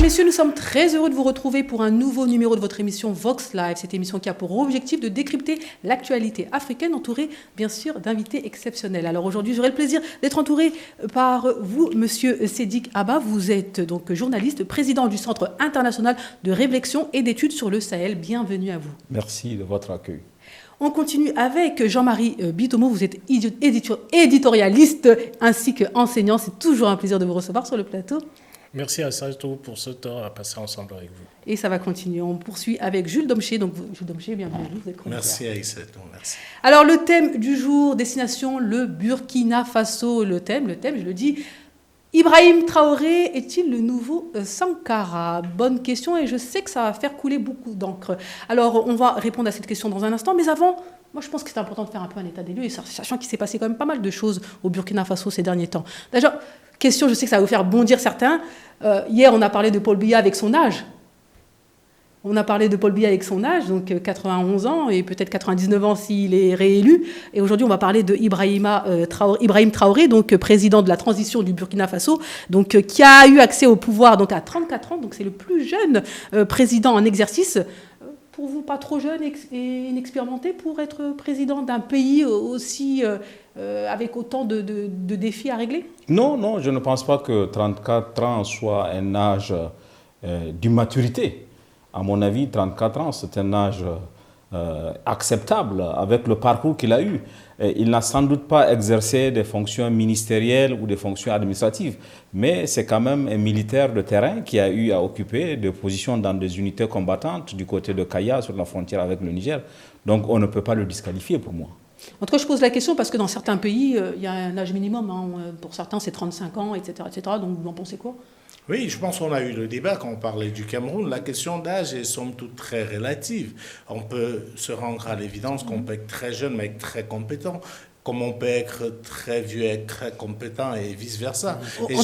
messieurs, nous sommes très heureux de vous retrouver pour un nouveau numéro de votre émission Vox Live. Cette émission qui a pour objectif de décrypter l'actualité africaine, entourée bien sûr d'invités exceptionnels. Alors aujourd'hui, j'aurai le plaisir d'être entouré par vous, monsieur Sédik Abba. Vous êtes donc journaliste, président du Centre international de réflexion et d'études sur le Sahel. Bienvenue à vous. Merci de votre accueil. On continue avec Jean-Marie Bitomo. Vous êtes éditorialiste ainsi qu'enseignant. C'est toujours un plaisir de vous recevoir sur le plateau. Merci à Saito pour ce temps à passer ensemble avec vous. Et ça va continuer. On poursuit avec Jules Domché. Donc, Jules Domché, bienvenue. Vous êtes merci Aïssatou, merci. Alors, le thème du jour, destination le Burkina Faso. Le thème, je le dis, Ibrahim Traoré est-il le nouveau Sankara? Bonne question et je sais que ça va faire couler beaucoup d'encre. Alors, on va répondre à cette question dans un instant. Mais avant, moi, je pense que c'est important de faire un peu un état des lieux, sachant qu'il s'est passé quand même pas mal de choses au Burkina Faso ces derniers temps. D'ailleurs, question, je sais que ça va vous faire bondir certains. Hier, on a parlé de Paul Biya avec son âge. Donc 91 ans et peut-être 99 ans s'il est réélu. Et aujourd'hui, on va parler de Ibrahim Traoré, donc président de la transition du Burkina Faso, donc qui a eu accès au pouvoir donc à 34 ans. Donc c'est le plus jeune président en exercice. Pour vous, pas trop jeune et inexpérimenté pour être président d'un pays aussi avec autant de défis à régler? Non, je ne pense pas que 34 ans soit un âge d'immaturité. À mon avis, 34 ans, c'est un âge acceptable avec le parcours qu'il a eu. Il n'a sans doute pas exercé des fonctions ministérielles ou des fonctions administratives, mais c'est quand même un militaire de terrain qui a eu à occuper des positions dans des unités combattantes du côté de Kaya, sur la frontière avec le Niger. Donc on ne peut pas le disqualifier pour moi. En tout cas, je pose la question parce que dans certains pays, il y a un âge minimum. Pour certains, c'est 35 ans, etc. Donc vous en pensez quoi? Oui, je pense qu'on a eu le débat quand on parlait du Cameroun. La question d'âge est somme toute très relative. On peut se rendre à l'évidence qu'on peut être très jeune mais être très compétent, comme on peut être très vieux et être très compétent et vice-versa. Et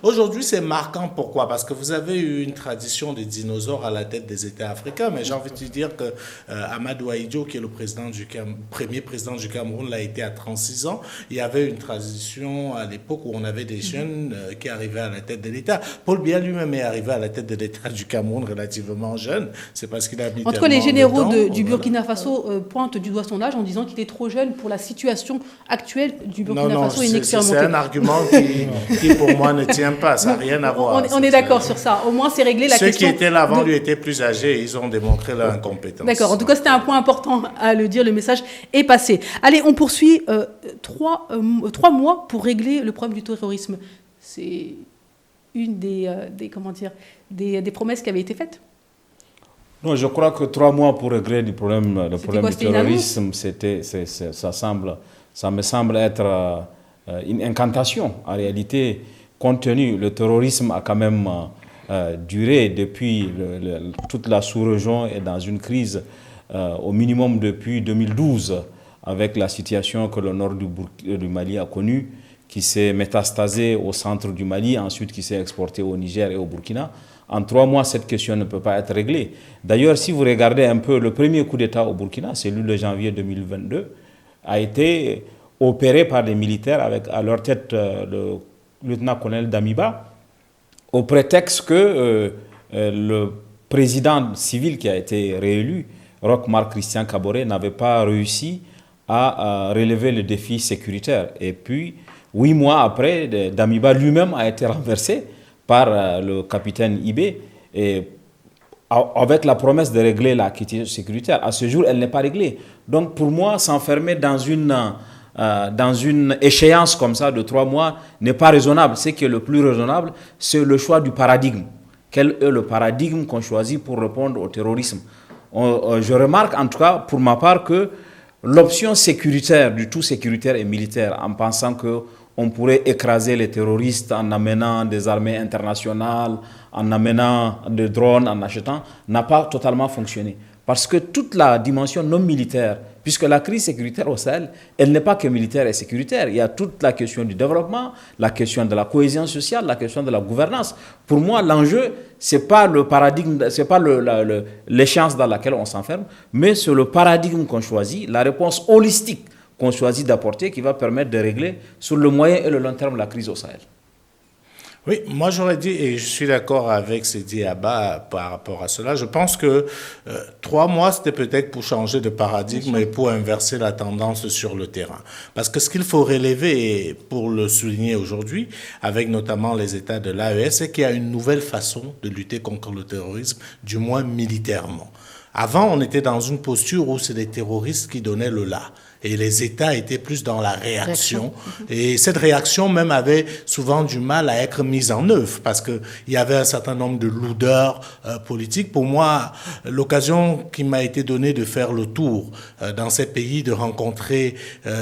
aujourd'hui, c'est marquant. Pourquoi? Parce que vous avez eu une tradition des dinosaures à la tête des États africains, mais j'ai envie de dire que Amadou Ahidjo, qui est le premier président du Cameroun, l'a été à 36 ans. Il y avait une tradition à l'époque où on avait des jeunes qui arrivaient à la tête de l'État. Paul Biya lui-même est arrivé à la tête de l'État du Cameroun relativement jeune. C'est parce qu'il a mis en tout cas, les généraux du Burkina Faso pointent du doigt son âge en disant qu'il est trop jeune pour la situation actuelle du Burkina Faso est inexpérimenté. C'est un argument qui pour moi ne tient pas, ça n'a rien à voir. On est d'accord sur ça, au moins c'est réglé la question. Ceux qui étaient là avant lui étaient plus âgés et ils ont démontré leur incompétence. D'accord, en tout cas c'était un point important à le dire, le message est passé. Allez, on poursuit 3 mois pour régler le problème du terrorisme. C'est une des promesses qui avait été faite. Non, je crois que 3 mois pour régler le problème du terrorisme, ça me semble être une incantation. En réalité, compte tenu, le terrorisme a quand même duré depuis toute la sous-région et dans une crise au minimum depuis 2012, avec la situation que le nord du Mali a connue, qui s'est métastasée au centre du Mali, ensuite qui s'est exportée au Niger et au Burkina. En 3 mois, cette question ne peut pas être réglée. D'ailleurs, si vous regardez un peu le premier coup d'État au Burkina, celui de janvier 2022, a été opéré par des militaires avec à leur tête le lieutenant-colonel Damiba, au prétexte que le président civil qui a été réélu, Roch Marc Christian Kaboré, n'avait pas réussi à relever le défi sécuritaire. Et puis, 8 mois après, Damiba lui-même a été renversé par le capitaine Ibé, et avec la promesse de régler la question sécuritaire. À ce jour, elle n'est pas réglée. Donc pour moi, s'enfermer dans une échéance comme ça de 3 mois n'est pas raisonnable. Ce qui est le plus raisonnable, c'est le choix du paradigme. Quel est le paradigme qu'on choisit pour répondre au terrorisme? Je remarque en tout cas pour ma part que l'option sécuritaire, du tout sécuritaire et militaire, en pensant qu'on pourrait écraser les terroristes en amenant des armées internationales, en amenant des drones, en achetant, n'a pas totalement fonctionné. Parce que toute la dimension non militaire, puisque la crise sécuritaire au Sahel, elle n'est pas que militaire et sécuritaire. Il y a toute la question du développement, la question de la cohésion sociale, la question de la gouvernance. Pour moi, l'enjeu, ce n'est pas le paradigme, ce n'est pas l'échéance dans laquelle on s'enferme, mais c'est le paradigme qu'on choisit, la réponse holistique qu'on choisit d'apporter qui va permettre de régler sur le moyen et le long terme la crise au Sahel. Oui, moi j'aurais dit, et je suis d'accord avec Sidi Abba par rapport à cela, je pense que 3 mois, c'était peut-être pour changer de paradigme et pour inverser la tendance sur le terrain. Parce que ce qu'il faut relever, et pour le souligner aujourd'hui, avec notamment les États de l'AES, c'est qu'il y a une nouvelle façon de lutter contre le terrorisme, du moins militairement. Avant, on était dans une posture où c'est les terroristes qui donnaient le là. Et les États étaient plus dans la réaction. Et cette réaction même avait souvent du mal à être mise en œuvre parce qu'il y avait un certain nombre de lourdeurs politiques. Pour moi, l'occasion qui m'a été donnée de faire le tour dans ces pays, de rencontrer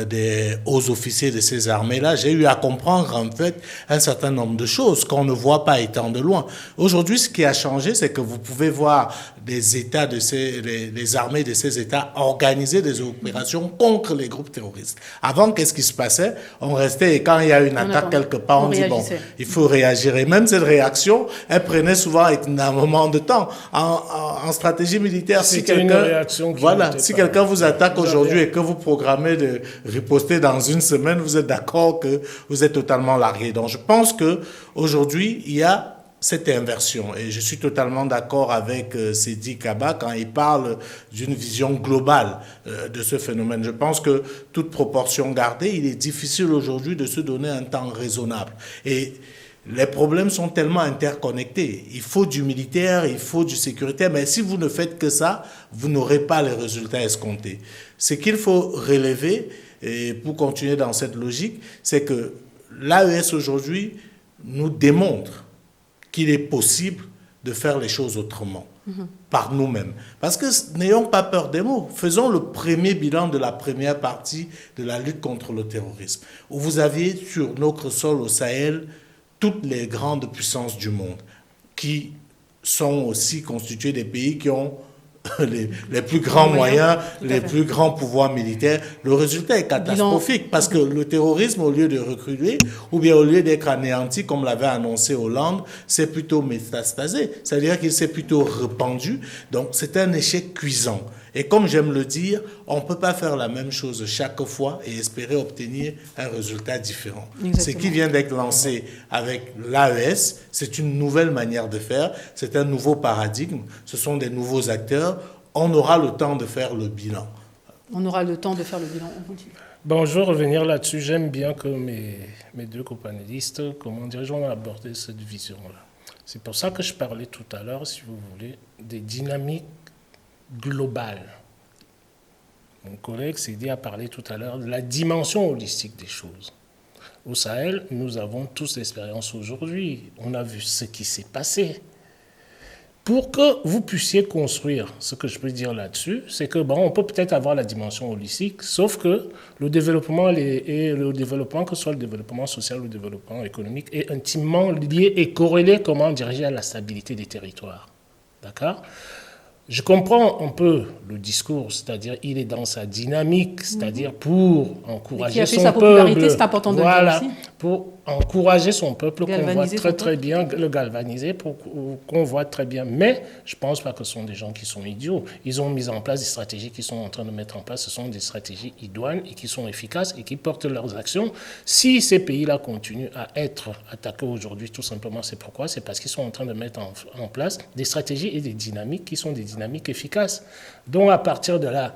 des hauts officiers de ces armées-là, j'ai eu à comprendre en fait un certain nombre de choses qu'on ne voit pas étant de loin. Aujourd'hui, ce qui a changé, c'est que vous pouvez voir des États les armées de ces États organiser des opérations contre les groupes terroristes. Avant, qu'est-ce qui se passait? On restait et quand il y a une attaque quelque part, on dit bon, il faut réagir. Et même cette réaction, elle prenait souvent énormément de temps. En stratégie militaire, si quelqu'un vous attaque aujourd'hui et que vous programmez de riposter dans une semaine, vous êtes d'accord que vous êtes totalement largué. Donc, je pense que aujourd'hui, il y a cette inversion. Et je suis totalement d'accord avec Sidi Kaba quand il parle d'une vision globale de ce phénomène. Je pense que, toute proportion gardée, il est difficile aujourd'hui de se donner un temps raisonnable. Et les problèmes sont tellement interconnectés. Il faut du militaire, il faut du sécuritaire, mais si vous ne faites que ça, vous n'aurez pas les résultats escomptés. Ce qu'il faut relever, et pour continuer dans cette logique, c'est que l'AES aujourd'hui nous démontre qu'il est possible de faire les choses autrement, par nous-mêmes. Parce que n'ayons pas peur des mots. Faisons le premier bilan de la première partie de la lutte contre le terrorisme, où vous aviez sur notre sol au Sahel toutes les grandes puissances du monde, qui sont aussi constituées des pays qui ont les plus grands moyens, les plus grands pouvoirs militaires. Le résultat est catastrophique parce que le terrorisme, au lieu de reculer ou bien au lieu d'être anéanti comme l'avait annoncé Hollande, c'est plutôt métastasé. C'est-à-dire qu'il s'est plutôt répandu. Donc c'est un échec cuisant. Et comme j'aime le dire, on ne peut pas faire la même chose chaque fois et espérer obtenir un résultat différent. Exactement. Ce qui vient d'être lancé avec l'AES, c'est une nouvelle manière de faire, c'est un nouveau paradigme, ce sont des nouveaux acteurs. On aura le temps de faire le bilan. On aura le temps de faire le bilan. On continue. Bon, je vais revenir là-dessus. J'aime bien que mes deux copanélistes, ont abordé cette vision-là. C'est pour ça que je parlais tout à l'heure, si vous voulez, des dynamiques globale. Mon collègue Sidi a parlé tout à l'heure de la dimension holistique des choses. Au Sahel, nous avons tous l'expérience aujourd'hui. On a vu ce qui s'est passé. Pour que vous puissiez construire, ce que je peux dire là-dessus, c'est que on peut peut-être avoir la dimension holistique, sauf que le développement, que ce soit le développement social ou le développement économique, est intimement lié et corrélé, à la stabilité des territoires. D'accord ? Je comprends un peu le discours, c'est-à-dire il est dans sa dynamique, c'est-à-dire pour encourager son peuple. C'est important de le dire aussi. Pour encourager son peuple, qu'on voit très bien, le galvaniser, qu'on voit très bien. Mais je ne pense pas que ce sont des gens qui sont idiots. Ils ont mis en place des stratégies qu'ils sont en train de mettre en place. Ce sont des stratégies idoines et qui sont efficaces et qui portent leurs actions. Si ces pays-là continuent à être attaqués aujourd'hui, tout simplement, c'est pourquoi? C'est parce qu'ils sont en train de mettre en place des stratégies et des dynamiques qui sont des dynamiques efficaces. Donc, à partir de là,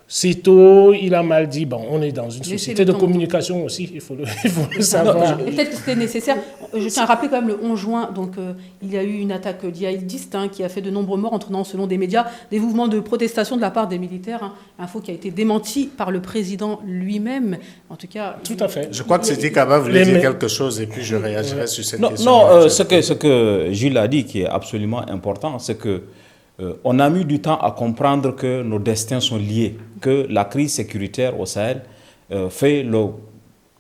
Sito, il a mal dit, on est dans une société de communication aussi, il faut le savoir. Peut-être que c'était nécessaire. Je tiens à rappeler quand même le 11 juin, donc il y a eu une attaque djihadiste qui a fait de nombreux morts, entraînant, selon des médias, des mouvements de protestation de la part des militaires. Info qui a été démentie par le président lui-même. En tout cas... Tout à fait. Je crois que Sidi Kaba voulait dire quelque chose et puis je réagirai sur cette question. Non, ce que Jules a dit qui est absolument important, c'est que on a mis du temps à comprendre que nos destins sont liés, que la crise sécuritaire au Sahel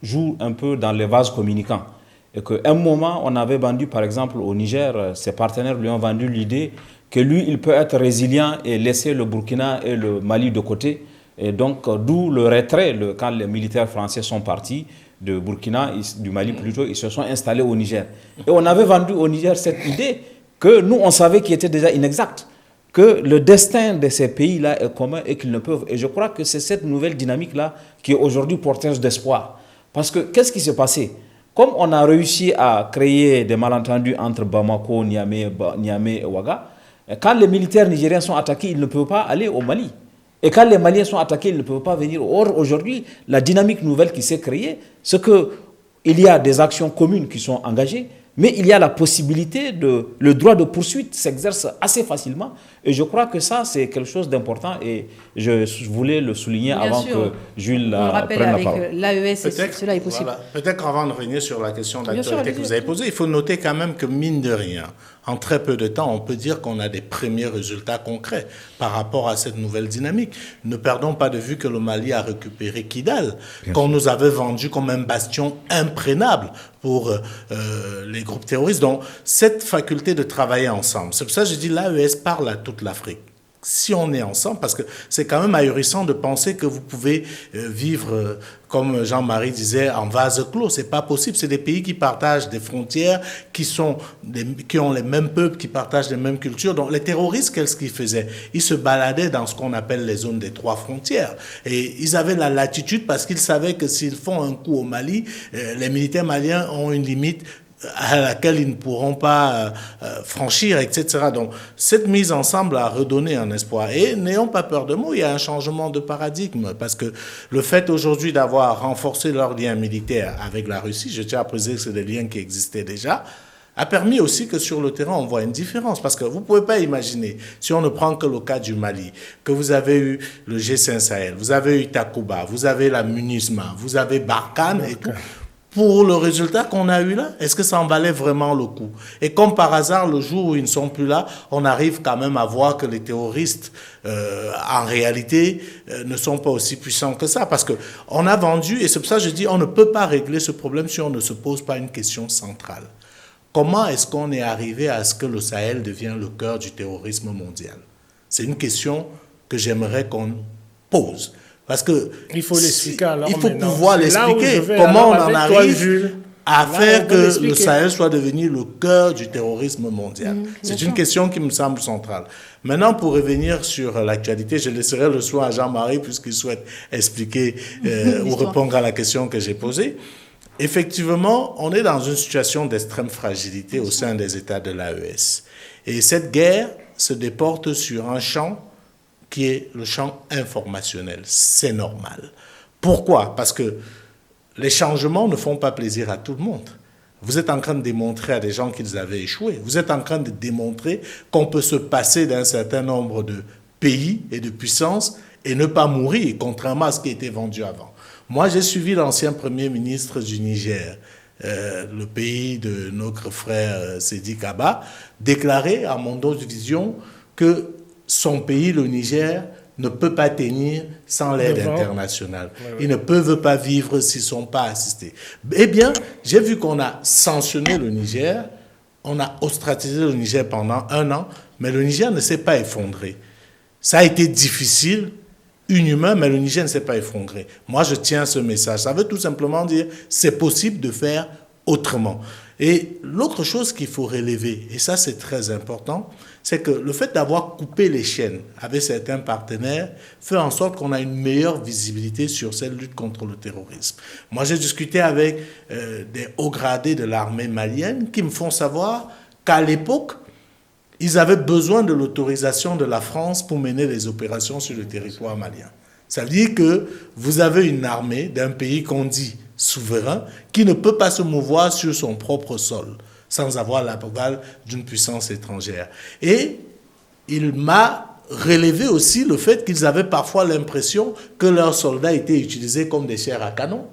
joue un peu dans les vases communicants. Et qu'à un moment, on avait vendu, par exemple, au Niger, ses partenaires lui ont vendu l'idée que lui, il peut être résilient et laisser le Burkina et le Mali de côté. Et donc, d'où le retrait, quand les militaires français sont partis de Burkina, du Mali plutôt, ils se sont installés au Niger. Et on avait vendu au Niger cette idée que nous, on savait qu'il était déjà inexact, que le destin de ces pays-là est commun et qu'ils ne peuvent... Et je crois que c'est cette nouvelle dynamique-là qui est aujourd'hui porteuse d'espoir. Parce que qu'est-ce qui s'est passé? Comme on a réussi à créer des malentendus entre Bamako, Niamey et Ouaga, quand les militaires nigériens sont attaqués, ils ne peuvent pas aller au Mali. Et quand les Maliens sont attaqués, ils ne peuvent pas venir. Or, aujourd'hui, la dynamique nouvelle qui s'est créée, c'est qu'il y a des actions communes qui sont engagées, mais il y a la possibilité le droit de poursuite s'exerce assez facilement. Et je crois que ça, c'est quelque chose d'important et je voulais le souligner Bien avant sûr. que Jules On le rappelle prenne la avec parole. l'AES, cela est possible. Voilà. Peut-être qu'avant de revenir sur la question Bien sûr, d'actualité que allez-y. vous avez posée, il faut noter quand même que, mine de rien, en très peu de temps, on peut dire qu'on a des premiers résultats concrets par rapport à cette nouvelle dynamique. Ne perdons pas de vue que le Mali a récupéré Kidal, qu'on nous avait vendu comme un bastion imprégnable pour les groupes terroristes. Donc, cette faculté de travailler ensemble, c'est pour ça que je dis l'AES parle à toute l'Afrique. Si on est ensemble, parce que c'est quand même ahurissant de penser que vous pouvez vivre, comme Jean-Marie disait, en vase clos. C'est pas possible. C'est des pays qui partagent des frontières, qui ont les mêmes peuples, qui partagent les mêmes cultures. Donc les terroristes, qu'est-ce qu'ils faisaient? Ils se baladaient dans ce qu'on appelle les zones des 3 frontières. Et ils avaient la latitude parce qu'ils savaient que s'ils font un coup au Mali, les militaires maliens ont une limite à laquelle ils ne pourront pas franchir, etc. Donc, cette mise ensemble a redonné un espoir. Et n'ayons pas peur de mots, il y a un changement de paradigme, parce que le fait aujourd'hui d'avoir renforcé leurs liens militaires avec la Russie, je tiens à préciser que c'est des liens qui existaient déjà, a permis aussi que sur le terrain, on voit une différence. Parce que vous ne pouvez pas imaginer, si on ne prend que le cas du Mali, que vous avez eu le G5 Sahel, vous avez eu Takuba, vous avez la MINUSMA, vous avez Barkhane et tout. Pour le résultat qu'on a eu là, est-ce que ça en valait vraiment le coup? Et comme par hasard, le jour où ils ne sont plus là, on arrive quand même à voir que les terroristes, en réalité, ne sont pas aussi puissants que ça. Parce qu'on a vendu, et c'est pour ça que je dis, on ne peut pas régler ce problème si on ne se pose pas une question centrale. Comment est-ce qu'on est arrivé à ce que le Sahel devienne le cœur du terrorisme mondial? C'est une question que j'aimerais qu'on pose. Parce que il faut l'expliquer alors. Il faut maintenant. pouvoir l'expliquer. Comment on en arrive à faire que le Sahel soit devenu le cœur du terrorisme mondial. C'est une question qui me semble centrale. Maintenant, pour revenir sur l'actualité, je laisserai le soin à Jean-Marie puisqu'il souhaite expliquer ou répondre à la question que j'ai posée. Effectivement, on est dans une situation d'extrême fragilité au sein des États de l'AES. Et cette guerre se déporte sur un champ qui est le champ informationnel. C'est normal. Pourquoi? Parce que les changements ne font pas plaisir à tout le monde. Vous êtes en train de démontrer à des gens qu'ils avaient échoué. Vous êtes en train de démontrer qu'on peut se passer d'un certain nombre de pays et de puissances et ne pas mourir, contrairement à ce qui était vendu avant. Moi, j'ai suivi l'ancien Premier ministre du Niger, le pays de notre frère Sedi Kaba, déclarer à Mondo Vision que son pays, le Niger, ne peut pas tenir sans l'aide internationale. Ils ne peuvent pas vivre s'ils ne sont pas assistés. Eh bien, j'ai vu qu'on a sanctionné le Niger, on a ostracisé le Niger pendant 1 an, mais le Niger ne s'est pas effondré. Ça a été difficile, inhumain, mais le Niger ne s'est pas effondré. Moi, je tiens ce message. Ça veut tout simplement dire c'est possible de faire autrement. Et l'autre chose qu'il faut relever, et ça c'est très important, c'est que le fait d'avoir coupé les chaînes avec certains partenaires fait en sorte qu'on a une meilleure visibilité sur cette lutte contre le terrorisme. Moi, j'ai discuté avec des hauts gradés de l'armée malienne qui me font savoir qu'à l'époque, ils avaient besoin de l'autorisation de la France pour mener les opérations sur le territoire malien. Ça veut dire que vous avez une armée d'un pays qu'on dit souverain qui ne peut pas se mouvoir sur son propre sol sans avoir l'aval d'une puissance étrangère. Et il m'a relevé aussi le fait qu'ils avaient parfois l'impression que leurs soldats étaient utilisés comme des chairs à canon,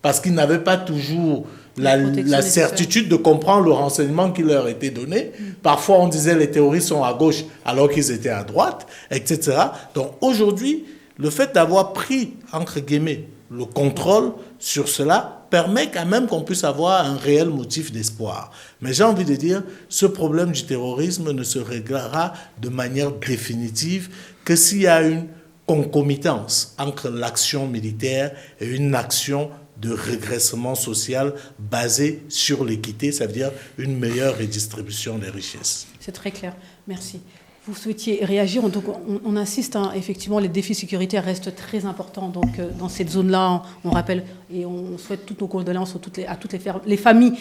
parce qu'ils n'avaient pas toujours la certitude de comprendre le renseignement qui leur était donné. Parfois, on disait les terroristes sont à gauche alors qu'ils étaient à droite, etc. Donc aujourd'hui, le fait d'avoir pris, entre guillemets, le contrôle sur cela permet quand même qu'on puisse avoir un réel motif d'espoir. Mais j'ai envie de dire, ce problème du terrorisme ne se réglera de manière définitive que s'il y a une concomitance entre l'action militaire et une action de régressement social basée sur l'équité, ça veut dire une meilleure redistribution des richesses. C'est très clair. Merci. Vous souhaitiez réagir, donc on insiste, hein, effectivement, les défis sécuritaires restent très importants. Donc, dans cette zone-là, on rappelle et on souhaite toutes nos condoléances à toutes les familles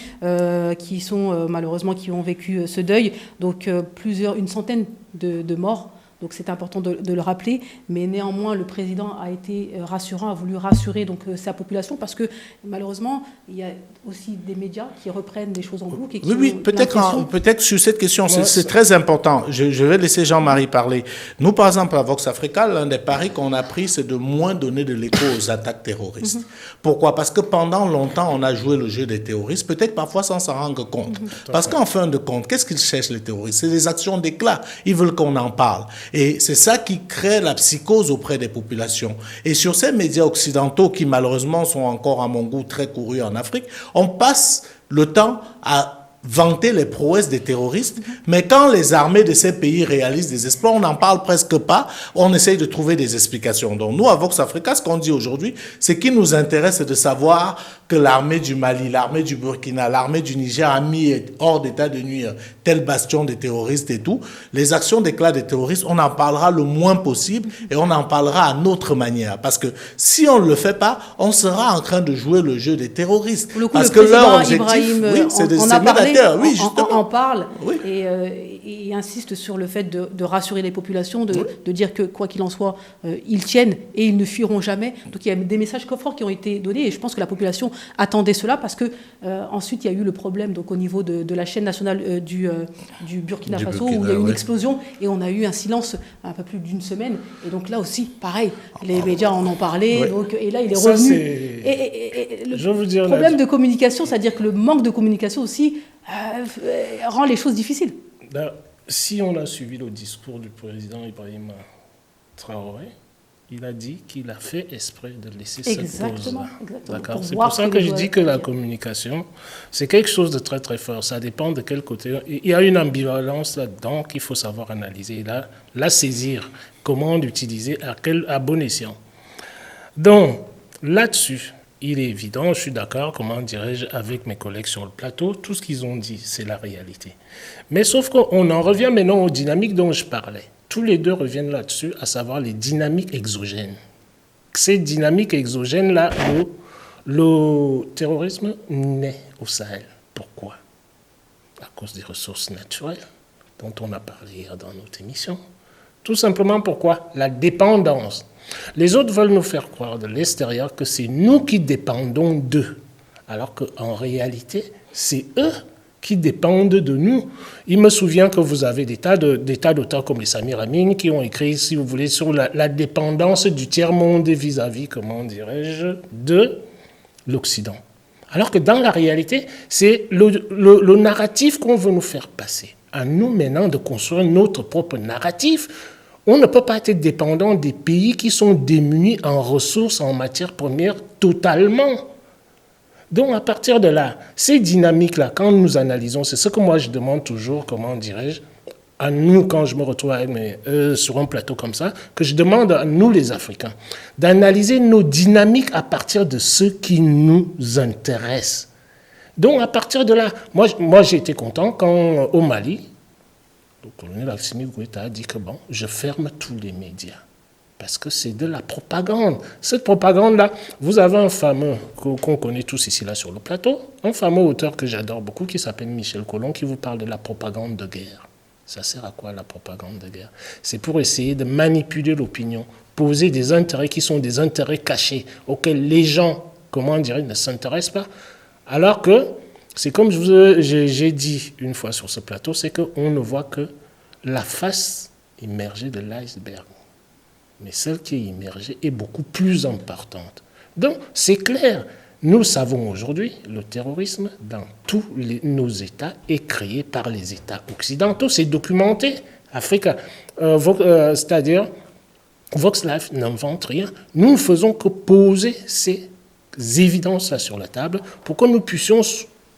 qui sont malheureusement qui ont vécu ce deuil. Donc, une centaine de morts. Donc c'est important de le rappeler, mais néanmoins le président a été rassurant, a voulu rassurer donc sa population parce que malheureusement il y a aussi des médias qui reprennent des choses en boucle. Oui, peut-être sur cette question, c'est très important. Je vais laisser Jean-Marie parler. Nous, par exemple, à Vox Africa, l'un des paris qu'on a pris, c'est de moins donner de l'écho aux attaques terroristes. Pourquoi? Parce que pendant longtemps, on a joué le jeu des terroristes, peut-être parfois sans s'en rendre compte. Parce qu'en fin de compte, qu'est-ce qu'ils cherchent les terroristes? C'est des actions d'éclat. Ils veulent qu'on en parle. Et c'est ça qui crée la psychose auprès des populations. Et sur ces médias occidentaux qui malheureusement sont encore à mon goût très courus en Afrique, on passe le temps à vanter les prouesses des terroristes, mais quand les armées de ces pays réalisent des exploits, on n'en parle presque pas, on essaye de trouver des explications. Donc nous, à Vox Africa, ce qu'on dit aujourd'hui, c'est qu'il nous intéresse de savoir que l'armée du Mali, l'armée du Burkina, l'armée du Niger a mis hors d'état de nuire tel bastion des terroristes et tout. Les actions d'éclat des terroristes, on en parlera le moins possible et on en parlera à notre manière. Parce que si on ne le fait pas, on sera en train de jouer le jeu des terroristes. Pour le coup, parce le que leur président objectif, Ibrahim c'est de parlé, justement. on parle Oui. et insiste sur le fait de rassurer les populations, de dire que quoi qu'il en soit, ils tiennent et ils ne fuiront jamais. Donc il y a des messages forts qui ont été donnés et je pense que la population attendait cela parce que ensuite il y a eu le problème donc au niveau de la chaîne nationale du Burkina Faso où il y a eu une explosion et on a eu un silence un peu plus d'une semaine et donc là aussi pareil les médias en ont parlé donc, et là il est revenu et le problème de communication, c'est-à-dire que le manque de communication aussi rend les choses difficiles. Si on a suivi le discours du président Ibrahim Traoré, il a dit qu'il a fait exprès de laisser cette pause-là. D'accord. C'est pour ça que je dis que la communication, c'est quelque chose de très très fort. Ça dépend de quel côté. Il y a une ambivalence là-dedans qu'il faut savoir analyser, la saisir, comment l'utiliser, à bon escient. Donc, là-dessus, il est évident, je suis d'accord, comment dirais-je, avec mes collègues sur le plateau, tout ce qu'ils ont dit, c'est la réalité. Mais sauf qu'on en revient maintenant aux dynamiques dont je parlais. Tous les deux reviennent là-dessus, à savoir les dynamiques exogènes. Ces dynamiques exogènes-là, le terrorisme naît au Sahel. Pourquoi? À cause des ressources naturelles dont on a parlé hier dans notre émission. Tout simplement pourquoi? La dépendance. Les autres veulent nous faire croire de l'extérieur que c'est nous qui dépendons d'eux, alors qu'en réalité, c'est eux qui dépendent de nous. Il me souvient que vous avez des tas d'auteurs comme les Samir Amin qui ont écrit, si vous voulez, sur la dépendance du tiers-monde vis-à-vis, comment dirais-je, de l'Occident. Alors que dans la réalité, c'est le narratif qu'on veut nous faire passer. À nous maintenant de construire notre propre narratif. On ne peut pas être dépendant des pays qui sont démunis en ressources, en matières premières, totalement. Donc, à partir de là, ces dynamiques-là, quand nous analysons, c'est ce que moi je demande toujours, comment dirais-je, à nous, quand je me retrouve avec sur un plateau comme ça, que je demande à nous, les Africains, d'analyser nos dynamiques à partir de ce qui nous intéresse. Donc, à partir de là, moi j'ai été content quand, au Mali, le colonel Assimi Goïta a dit que bon, je ferme tous les médias. Parce que c'est de la propagande. Cette propagande-là, vous avez un fameux, qu'on connaît tous ici là sur le plateau, un fameux auteur que j'adore beaucoup qui s'appelle Michel Colomb, qui vous parle de la propagande de guerre. Ça sert à quoi la propagande de guerre? C'est pour essayer de manipuler l'opinion, poser des intérêts qui sont des intérêts cachés, auxquels les gens, comment dire, ne s'intéressent pas. Alors que, c'est comme j'ai dit une fois sur ce plateau, c'est qu'on ne voit que la face immergée de l'iceberg. Mais celle qui est immergée est beaucoup plus importante. Donc, c'est clair. Nous savons aujourd'hui, le terrorisme dans tous nos États est créé par les États occidentaux. C'est documenté. Africa, c'est-à-dire, VoxLife n'invente rien. Nous ne faisons que poser ces évidences-là sur la table pour que nous puissions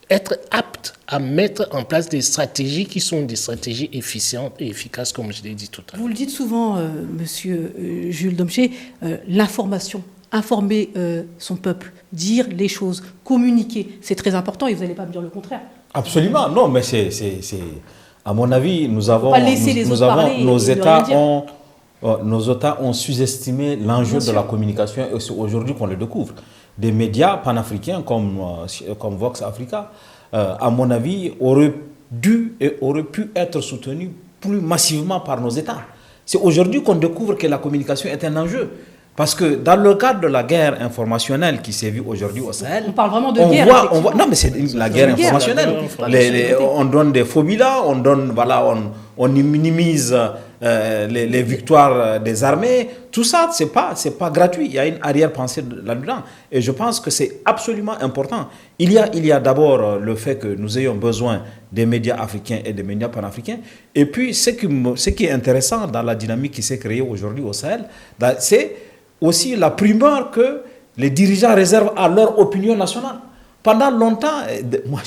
être aptes à mettre en place des stratégies qui sont des stratégies efficientes et efficaces, comme je l'ai dit tout à l'heure. Vous le dites souvent, monsieur Jules Domché, l'information, informer son peuple, dire les choses, communiquer, c'est très important et vous n'allez pas me dire le contraire. Absolument, non, mais À mon avis, nous avons, pas laisser les autres parler nos et ne États rien dire. nos États ont sous-estimé l'enjeu de la communication et c'est aujourd'hui qu'on le découvre. Des médias panafricains comme Vox Africa, à mon avis, auraient dû et auraient pu être soutenus plus massivement par nos États. C'est aujourd'hui qu'on découvre que la communication est un enjeu. Parce que dans le cadre de la guerre informationnelle qui sévit aujourd'hui au Sahel, on parle vraiment de guerre. non, mais c'est la guerre informationnelle. On donne des phobies là, on minimise les victoires des armées. Tout ça, c'est pas gratuit. Il y a une arrière-pensée là-dedans. Et je pense que c'est absolument important. Il y a d'abord le fait que nous ayons besoin des médias africains et des médias panafricains. Et puis, ce qui est intéressant dans la dynamique qui s'est créée aujourd'hui au Sahel, c'est aussi la primeur que les dirigeants réservent à leur opinion nationale. Pendant longtemps, moi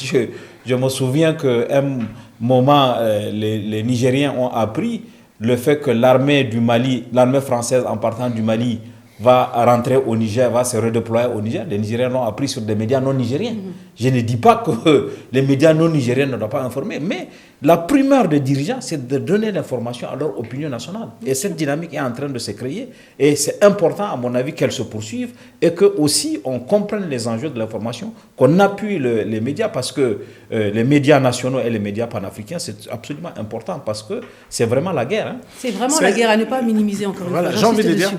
je me souviens qu'à un moment, les Nigériens ont appris le fait que l'armée du Mali, l'armée française en partant du Mali, va rentrer au Niger, va se redéployer au Niger. Les Nigériens l'ont appris sur des médias non nigériens. Je ne dis pas que les médias non nigériens ne doivent pas informer, mais la primeur des dirigeants, c'est de donner l'information à leur opinion nationale. Et cette dynamique est en train de se créer. Et c'est important, à mon avis, qu'elle se poursuive et que aussi on comprenne les enjeux de l'information, qu'on appuie les médias parce que les médias nationaux et les médias panafricains, c'est absolument important parce que c'est vraiment la guerre. C'est vraiment la guerre à ne pas minimiser encore une fois. J'ai envie de dire,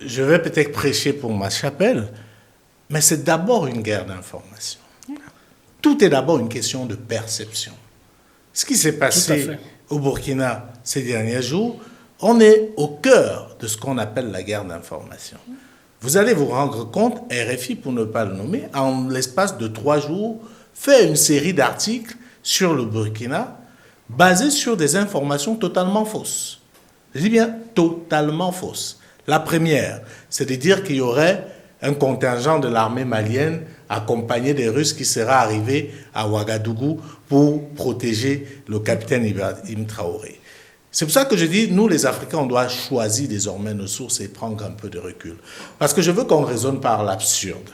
je vais peut-être prêcher pour ma chapelle, mais c'est d'abord une guerre d'information. Tout est d'abord une question de perception. Ce qui s'est passé au Burkina ces derniers jours, on est au cœur de ce qu'on appelle la guerre d'information. Vous allez vous rendre compte, RFI, pour ne pas le nommer, en l'espace de 3 jours, fait une série d'articles sur le Burkina basés sur des informations totalement fausses. Je dis bien totalement fausses. La première, c'est de dire qu'il y aurait un contingent de l'armée malienne accompagné des Russes qui sera arrivé à Ouagadougou pour protéger le capitaine Ibrahim Traoré. C'est pour ça que je dis, nous les Africains, on doit choisir désormais nos sources et prendre un peu de recul. Parce que je veux qu'on raisonne par l'absurde.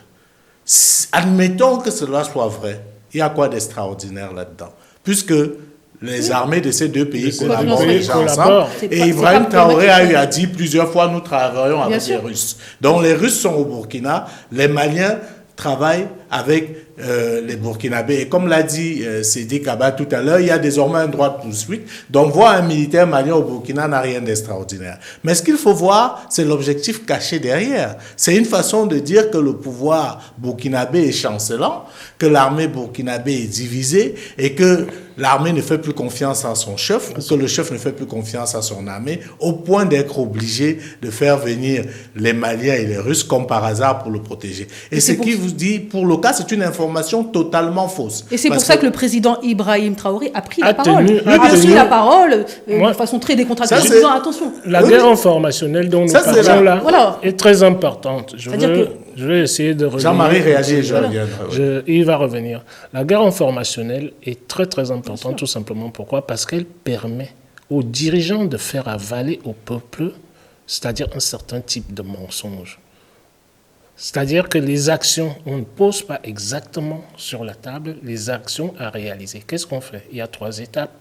Admettons que cela soit vrai. Il y a quoi d'extraordinaire là-dedans? Puisque les armées de ces deux pays collaborent déjà ensemble. Et Ibrahim Traoré a eu à dire plusieurs fois, nous travaillons avec les Russes. Donc les Russes sont au Burkina, les Maliens travaillent avec les Burkinabés. Et comme l'a dit Sidi Kaba tout à l'heure, il y a désormais un droit de poursuite. Donc voir un militaire malien au Burkina n'a rien d'extraordinaire. Mais ce qu'il faut voir, c'est l'objectif caché derrière. C'est une façon de dire que le pouvoir burkinabé est chancelant, que l'armée burkinabé est divisée et que l'armée ne fait plus confiance à son chef, ou que le chef ne fait plus confiance à son armée, au point d'être obligé de faire venir les Maliens et les Russes comme par hasard pour le protéger. Et ce qui vous dit, pour le cas, c'est une information totalement fausse. Et c'est pour ça que le président Ibrahim Traoré a pris la parole. Il a pris la parole de façon très décontractée. En disant, attention. La guerre informationnelle dont nous parlons là est très importante. Je vais essayer de revenir. Jean-Marie réagit, je reviendrai. Il va revenir. La guerre informationnelle est très très importante, tout simplement. Pourquoi? Parce qu'elle permet aux dirigeants de faire avaler au peuple, c'est-à-dire un certain type de mensonge. C'est-à-dire que les actions, on ne pose pas exactement sur la table les actions à réaliser. Qu'est-ce qu'on fait? Il y a 3 étapes.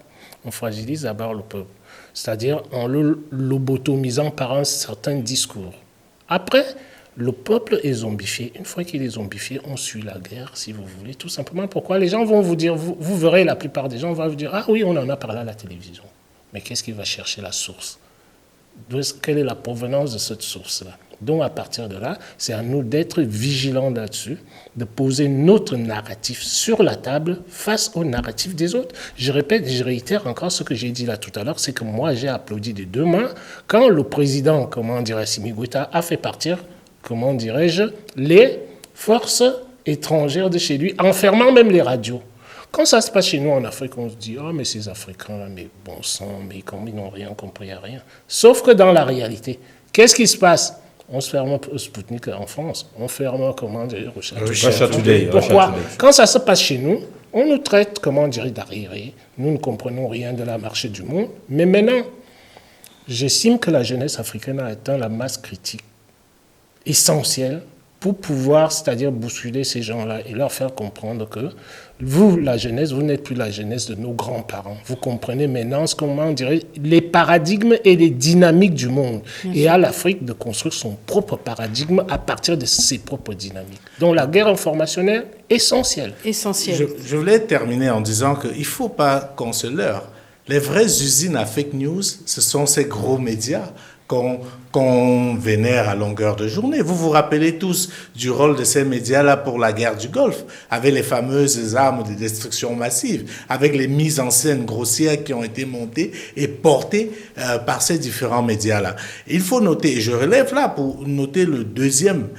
On fragilise d'abord le peuple, c'est-à-dire en le lobotomisant par un certain discours. Après, le peuple est zombifié. Une fois qu'il est zombifié, on suit la guerre, si vous voulez, tout simplement. Pourquoi? Les gens vont vous dire, vous verrez, la plupart des gens vont vous dire, ah oui, on en a parlé à la télévision. Mais qu'est-ce qui va chercher la source? Quelle est la provenance de cette source-là? Donc, à partir de là, c'est à nous d'être vigilants là-dessus, de poser notre narratif sur la table face au narratif des autres. Je répète, je réitère encore ce que j'ai dit là tout à l'heure, c'est que moi, j'ai applaudi des 2 mains quand le président, Assimi Goïta, a fait partir, les forces étrangères de chez lui, enfermant même les radios. Quand ça se passe chez nous en Afrique, on se dit « Oh, mais ces Africains-là, mais bon sang, mais comme ils n'ont rien compris à rien. » Sauf que dans la réalité, qu'est-ce qui se passe? On se ferme Sputnik en France. On ferme, Russia Today. Pourquoi? Quand ça se passe chez nous, on nous traite, d'arriérés. Nous ne comprenons rien de la marché du monde. Mais maintenant, j'estime que la jeunesse africaine a atteint la masse critique essentielle pour pouvoir, c'est-à-dire bousculer ces gens-là et leur faire comprendre que vous, la jeunesse, vous n'êtes plus la jeunesse de nos grands-parents. Vous comprenez maintenant, comment on dirait, les paradigmes et les dynamiques du monde. Et à l'Afrique de construire son propre paradigme à partir de ses propres dynamiques. Donc la guerre informationnelle, essentielle. Essentiel. Je voulais terminer en disant qu'il ne faut pas qu'on se leurre. Les vraies usines à fake news, ce sont ces gros médias qu'on vénère à longueur de journée. Vous vous rappelez tous du rôle de ces médias-là pour la guerre du Golfe, avec les fameuses armes de destruction massive, avec les mises en scène grossières qui ont été montées et portées par ces différents médias-là. Il faut noter, et je relève là pour noter le deuxième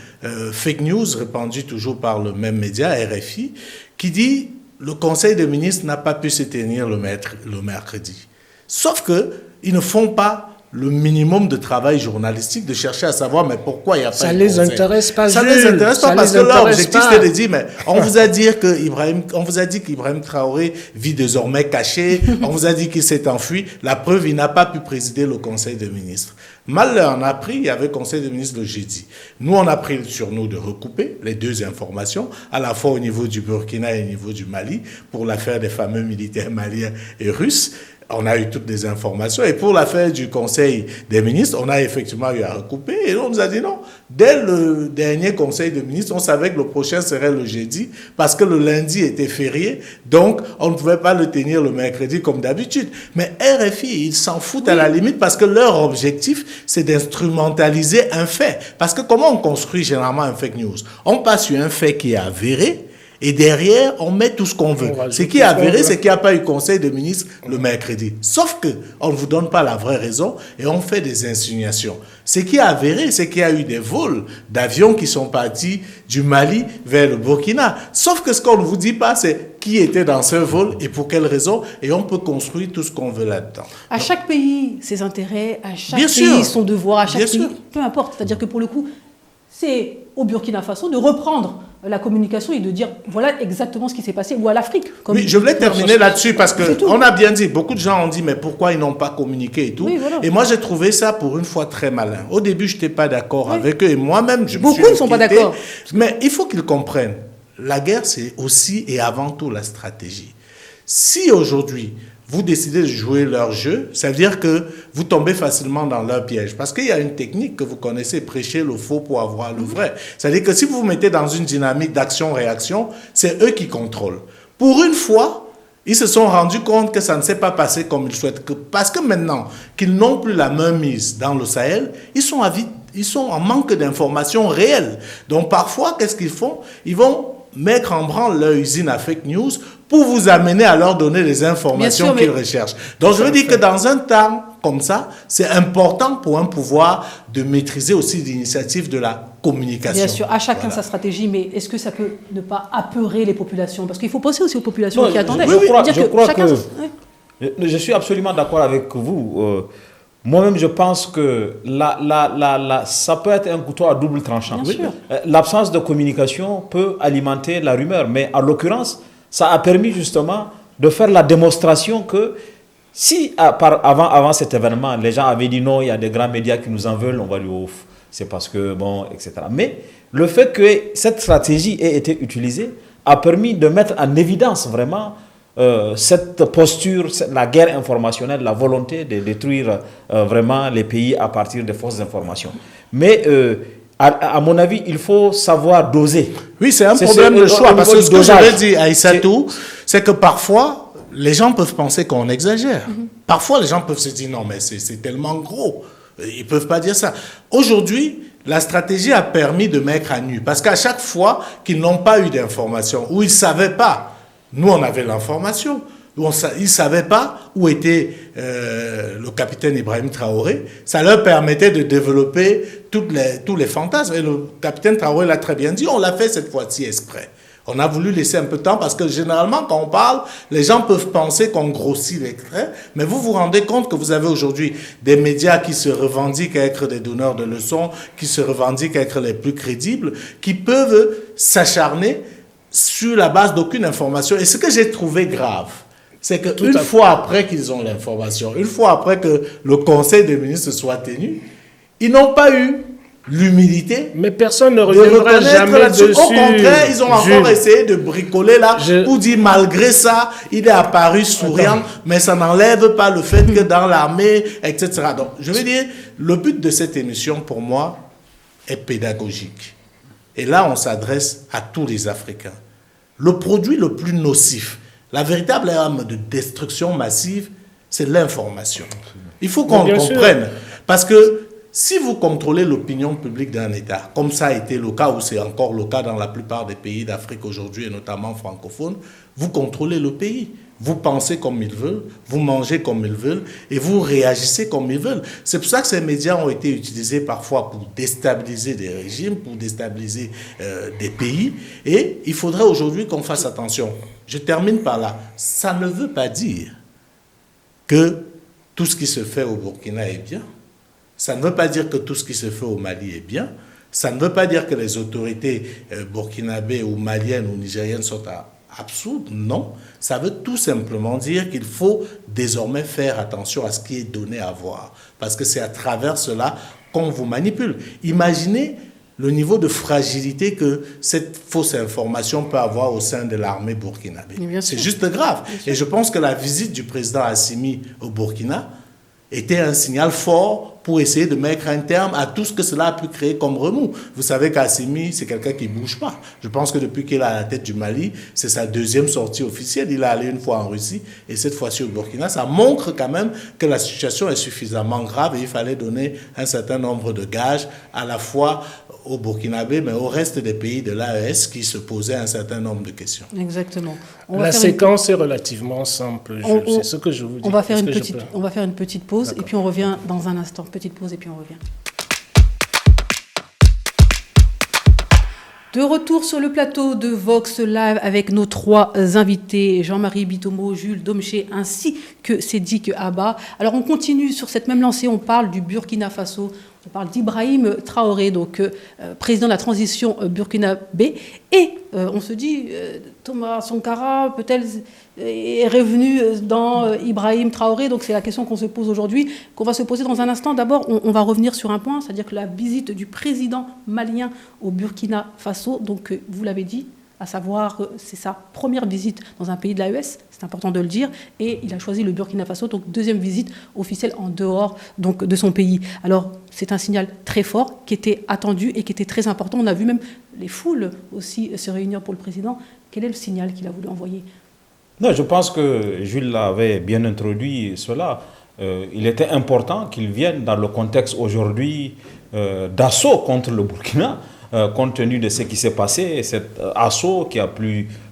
fake news répandu toujours par le même média, RFI, qui dit « Le Conseil des ministres n'a pas pu se tenir le mercredi ». Sauf qu'ils ne font pas le minimum de travail journalistique, de chercher à savoir mais pourquoi il n'y a pas de conseil. Ça les intéresse pas, Ça les intéresse pas parce que leur objectif c'est de dire mais on vous a dit qu'Ibrahim Traoré vit désormais caché, on vous a dit qu'il s'est enfui, la preuve il n'a pas pu présider le Conseil des ministres. Mal on a pris, il y avait le Conseil des ministres le jeudi. Nous on a pris sur nous de recouper les deux informations, à la fois au niveau du Burkina et au niveau du Mali, pour l'affaire des fameux militaires maliens et russes. On a eu toutes les informations. Et pour l'affaire du Conseil des ministres, on a effectivement eu à recouper. Et on nous a dit non. Dès le dernier Conseil des ministres, on savait que le prochain serait le jeudi parce que le lundi était férié. Donc, on ne pouvait pas le tenir le mercredi comme d'habitude. Mais RFI, ils s'en foutent à la limite parce que leur objectif, c'est d'instrumentaliser un fait. Parce que comment on construit généralement un fake news? On passe sur un fait qui est avéré. Et derrière, on met tout ce qu'on veut. Ce qui est avéré, c'est qu'il n'y a pas eu conseil de ministre le mercredi. Sauf qu'on ne vous donne pas la vraie raison et on fait des insinuations. Ce qui est avéré, c'est qu'il y a eu des vols d'avions qui sont partis du Mali vers le Burkina. Sauf que ce qu'on ne vous dit pas, c'est qui était dans ce vol et pour quelle raison. Et on peut construire tout ce qu'on veut là-dedans. À chaque pays, ses intérêts, à chaque Bien pays, sûr. son devoir, à chaque Bien pays, sûr. peu importe. C'est-à-dire que pour le coup, c'est au Burkina Faso de reprendre la communication et de dire voilà exactement ce qui s'est passé, ou à l'Afrique. Oui, je voulais terminer là-dessus parce C'est tout. qu'on a bien dit, beaucoup de gens ont dit mais pourquoi ils n'ont pas communiqué et tout. Oui, voilà. Et moi j'ai trouvé ça pour une fois très malin. Au début je n'étais pas d'accord Oui. avec eux et moi-même je me Beaucoup suis ne sont pas inquiété. d'accord. Mais il faut qu'ils comprennent, la guerre c'est aussi et avant tout la stratégie. Si aujourd'hui vous décidez de jouer leur jeu, ça veut dire que vous tombez facilement dans leur piège. Parce qu'il y a une technique que vous connaissez, prêcher le faux pour avoir le vrai. C'est-à-dire que si vous vous mettez dans une dynamique d'action-réaction, c'est eux qui contrôlent. Pour une fois, ils se sont rendus compte que ça ne s'est pas passé comme ils souhaitent. Parce que maintenant qu'ils n'ont plus la main mise dans le Sahel, ils sont en manque d'informations réelles. Donc parfois, qu'est-ce qu'ils font? Ils vont mettre en branle leur usine à fake news pour vous amener à leur donner les informations qu'ils recherchent. Donc je veux dire que dans un temps comme ça, c'est important pour un pouvoir de maîtriser aussi l'initiative de la communication. Bien sûr, à chacun sa stratégie, mais est-ce que ça peut ne pas apeurer les populations? Parce qu'il faut penser aussi aux populations qui attendaient. Je suis absolument d'accord avec vous. Moi-même, je pense que ça peut être un couteau à double tranchant. Bien sûr. L'absence de communication peut alimenter la rumeur, mais en l'occurrence, ça a permis justement de faire la démonstration que si avant cet événement, les gens avaient dit non, il y a des grands médias qui nous en veulent, on va lui ouf, c'est parce que bon, etc. Mais le fait que cette stratégie ait été utilisée a permis de mettre en évidence vraiment cette posture, la guerre informationnelle, la volonté de détruire vraiment les pays à partir des fausses informations. Mais à mon avis, il faut savoir doser. Oui, c'est un problème de choix. Parce que ce que j'avais dit à Aïssatou, c'est que parfois, les gens peuvent penser qu'on exagère. Parfois, les gens peuvent se dire, non, mais c'est tellement gros. Ils ne peuvent pas dire ça. Aujourd'hui, la stratégie a permis de mettre à nu. Parce qu'à chaque fois qu'ils n'ont pas eu d'informations, ou ils ne savaient pas, nous, on avait l'information. Ils ne savaient pas où était le capitaine Ibrahim Traoré. Ça leur permettait de développer tous les fantasmes. Et le capitaine Traoré l'a très bien dit, on l'a fait cette fois-ci exprès. On a voulu laisser un peu de temps parce que généralement, quand on parle, les gens peuvent penser qu'on grossit les traits. Mais vous vous rendez compte que vous avez aujourd'hui des médias qui se revendiquent être des donneurs de leçons, qui se revendiquent être les plus crédibles, qui peuvent s'acharner sur la base d'aucune information. Et ce que j'ai trouvé grave, c'est qu'une fois après qu'ils ont l'information, une fois après que le Conseil des ministres soit tenu, ils n'ont pas eu l'humilité. Mais personne ne De reviendra reconnaître jamais là-dessus. dessus. Au contraire, ils ont encore Jules. essayé de bricoler là pour dire malgré ça, il est apparu souriant, mais ça n'enlève pas le fait que dans l'armée, etc. Donc, je veux dire, le but de cette émission, pour moi, est pédagogique. Et là, on s'adresse à tous les Africains. Le produit le plus nocif, la véritable arme de destruction massive, c'est l'information. Il faut qu'on le comprenne. Parce que si vous contrôlez l'opinion publique d'un État, comme ça a été le cas, ou c'est encore le cas dans la plupart des pays d'Afrique aujourd'hui, et notamment francophones, vous contrôlez le pays. Vous pensez comme ils veulent, vous mangez comme ils veulent, et vous réagissez comme ils veulent. C'est pour ça que ces médias ont été utilisés parfois pour déstabiliser des régimes, pour déstabiliser des pays. Et il faudrait aujourd'hui qu'on fasse attention. Je termine par là. Ça ne veut pas dire que tout ce qui se fait au Burkina est bien. Ça ne veut pas dire que tout ce qui se fait au Mali est bien. Ça ne veut pas dire que les autorités burkinabées ou maliennes ou nigériennes sont absurdes. Non. Ça veut tout simplement dire qu'il faut désormais faire attention à ce qui est donné à voir. Parce que c'est à travers cela qu'on vous manipule. Imaginez le niveau de fragilité que cette fausse information peut avoir au sein de l'armée burkinabé. C'est juste grave. Et je pense que la visite du président Assimi au Burkina était un signal fort pour essayer de mettre un terme à tout ce que cela a pu créer comme remous. Vous savez qu'Assimi, c'est quelqu'un qui ne bouge pas. Je pense que depuis qu'il est à la tête du Mali, c'est sa deuxième sortie officielle. Il est allé une fois en Russie et cette fois-ci au Burkina. Ça montre quand même que la situation est suffisamment grave et il fallait donner un certain nombre de gages à la fois au Burkinabé, mais au reste des pays de l'AES qui se posaient un certain nombre de questions. Exactement. La séquence est relativement simple. C'est ce que je vous dis. On va faire une petite pause et puis on revient dans un instant. Petite pause et puis on revient. De retour sur le plateau de Vox Live avec nos trois invités, Jean-Marie Bitomo, Jules Domché ainsi que Sédik Abba. Alors on continue sur cette même lancée, on parle du Burkina Faso, on parle d'Ibrahim Traoré, donc président de la transition burkinabé. Et on se dit, Thomas Sankara peut-être est revenu dans Ibrahim Traoré, donc c'est la question qu'on se pose aujourd'hui, qu'on va se poser dans un instant. D'abord, on va revenir sur un point, c'est-à-dire que la visite du président malien au Burkina Faso, donc vous l'avez dit, à savoir c'est sa première visite dans un pays de l'AES, c'est important de le dire, et il a choisi le Burkina Faso, donc deuxième visite officielle en dehors donc, de son pays. Alors c'est un signal très fort qui était attendu et qui était très important. On a vu même les foules aussi se réunir pour le président. Quel est le signal qu'il a voulu envoyer ? Non, je pense que Jules l'avait bien introduit cela. Il était important qu'il vienne dans le contexte aujourd'hui d'assaut contre le Burkina, compte tenu de ce qui s'est passé, cet assaut qui a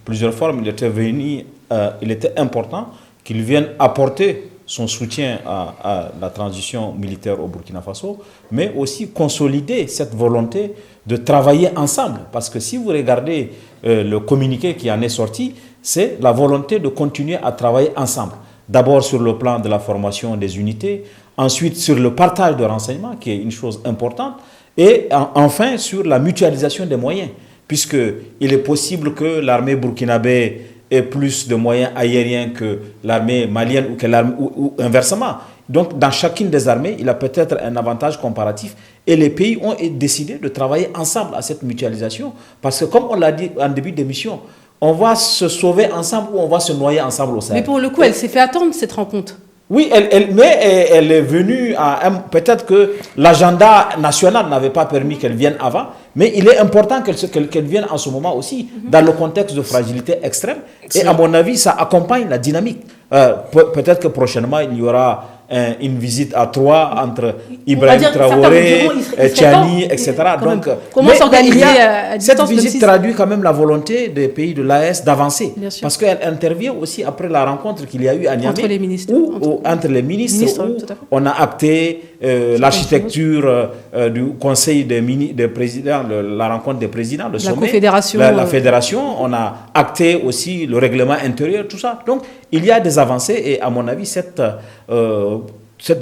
plusieurs formes. Il était important qu'il vienne apporter son soutien à la transition militaire au Burkina Faso, mais aussi consolider cette volonté de travailler ensemble. Parce que si vous regardez le communiqué qui en est sorti, c'est la volonté de continuer à travailler ensemble. D'abord sur le plan de la formation des unités, ensuite sur le partage de renseignements, qui est une chose importante, et enfin sur la mutualisation des moyens, puisqu'il est possible que l'armée burkinabé ait plus de moyens aériens que l'armée malienne ou inversement. Donc dans chacune des armées, il a peut-être un avantage comparatif et les pays ont décidé de travailler ensemble à cette mutualisation, parce que comme on l'a dit en début d'émission, on va se sauver ensemble ou on va se noyer ensemble au Sahel. Mais pour le coup, elle s'est fait attendre cette rencontre. Oui, mais elle est venue à peut-être que l'agenda national n'avait pas permis qu'elle vienne avant, mais il est important qu'elle vienne en ce moment aussi, dans le contexte de fragilité extrême. Et à mon avis, ça accompagne la dynamique. Peut-être que prochainement, il y aura une visite à trois entre Ibrahim Traoré, Tchani, etc. Donc, comment s'organiser à cette visite traduit quand même la volonté des pays de l'AES d'avancer. Parce qu'elle intervient aussi après la rencontre qu'il y a eu à Niamey. Entre les ministres, où on a acté l'architecture du Conseil des présidents, la rencontre des présidents, le sommet, la fédération. On a acté aussi le règlement intérieur, tout ça. Donc, il y a des avancées et à mon avis, cette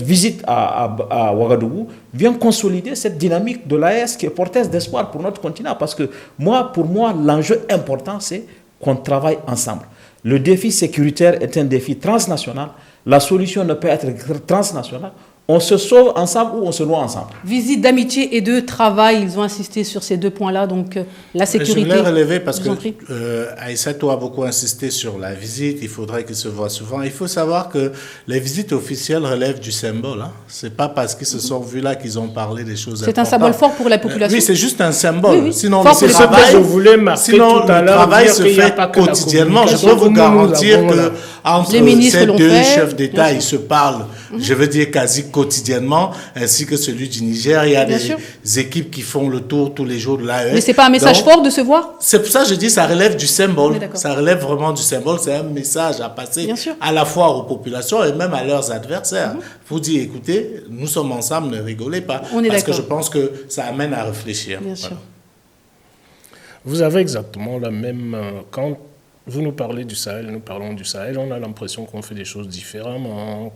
visite à Ouagadougou vient consolider cette dynamique de l'AES qui est porteuse d'espoir pour notre continent. Parce que pour moi, l'enjeu important, c'est qu'on travaille ensemble. Le défi sécuritaire est un défi transnational. La solution ne peut être transnationale. on se sauve ensemble ou on se noie ensemble. Visite d'amitié et de travail, ils ont insisté sur ces 2 points-là, donc la sécurité. Je voulais relever parce que Aïssatou a beaucoup insisté sur la visite, il faudrait qu'ils se voient souvent. Il faut savoir que les visites officielles relèvent du symbole. Hein. Ce n'est pas parce qu'ils se sont vus là qu'ils ont parlé des choses importantes. C'est un symbole fort pour la population. Oui, c'est juste un symbole. Oui. Sinon, le travail, je voulais marquer sinon tout à le l'heure, travail se fait pas que quotidiennement. Je peux vous garantir que entre ces 2 chefs d'État, ils se parlent, je veux dire quasi quotidiennement, ainsi que celui du Niger. Il y a des équipes qui font le tour tous les jours de l'AES. Mais ce n'est pas un message fort de se voir? C'est pour ça que je dis ça relève du symbole. Ça relève vraiment du symbole. C'est un message à passer à la fois aux populations et même à leurs adversaires. Vous dire, écoutez, nous sommes ensemble, ne rigolez pas. Parce que je pense que ça amène à réfléchir. Bien sûr. Vous avez exactement la même... Quand vous nous parlez du Sahel, nous parlons du Sahel, on a l'impression qu'on fait des choses différemment,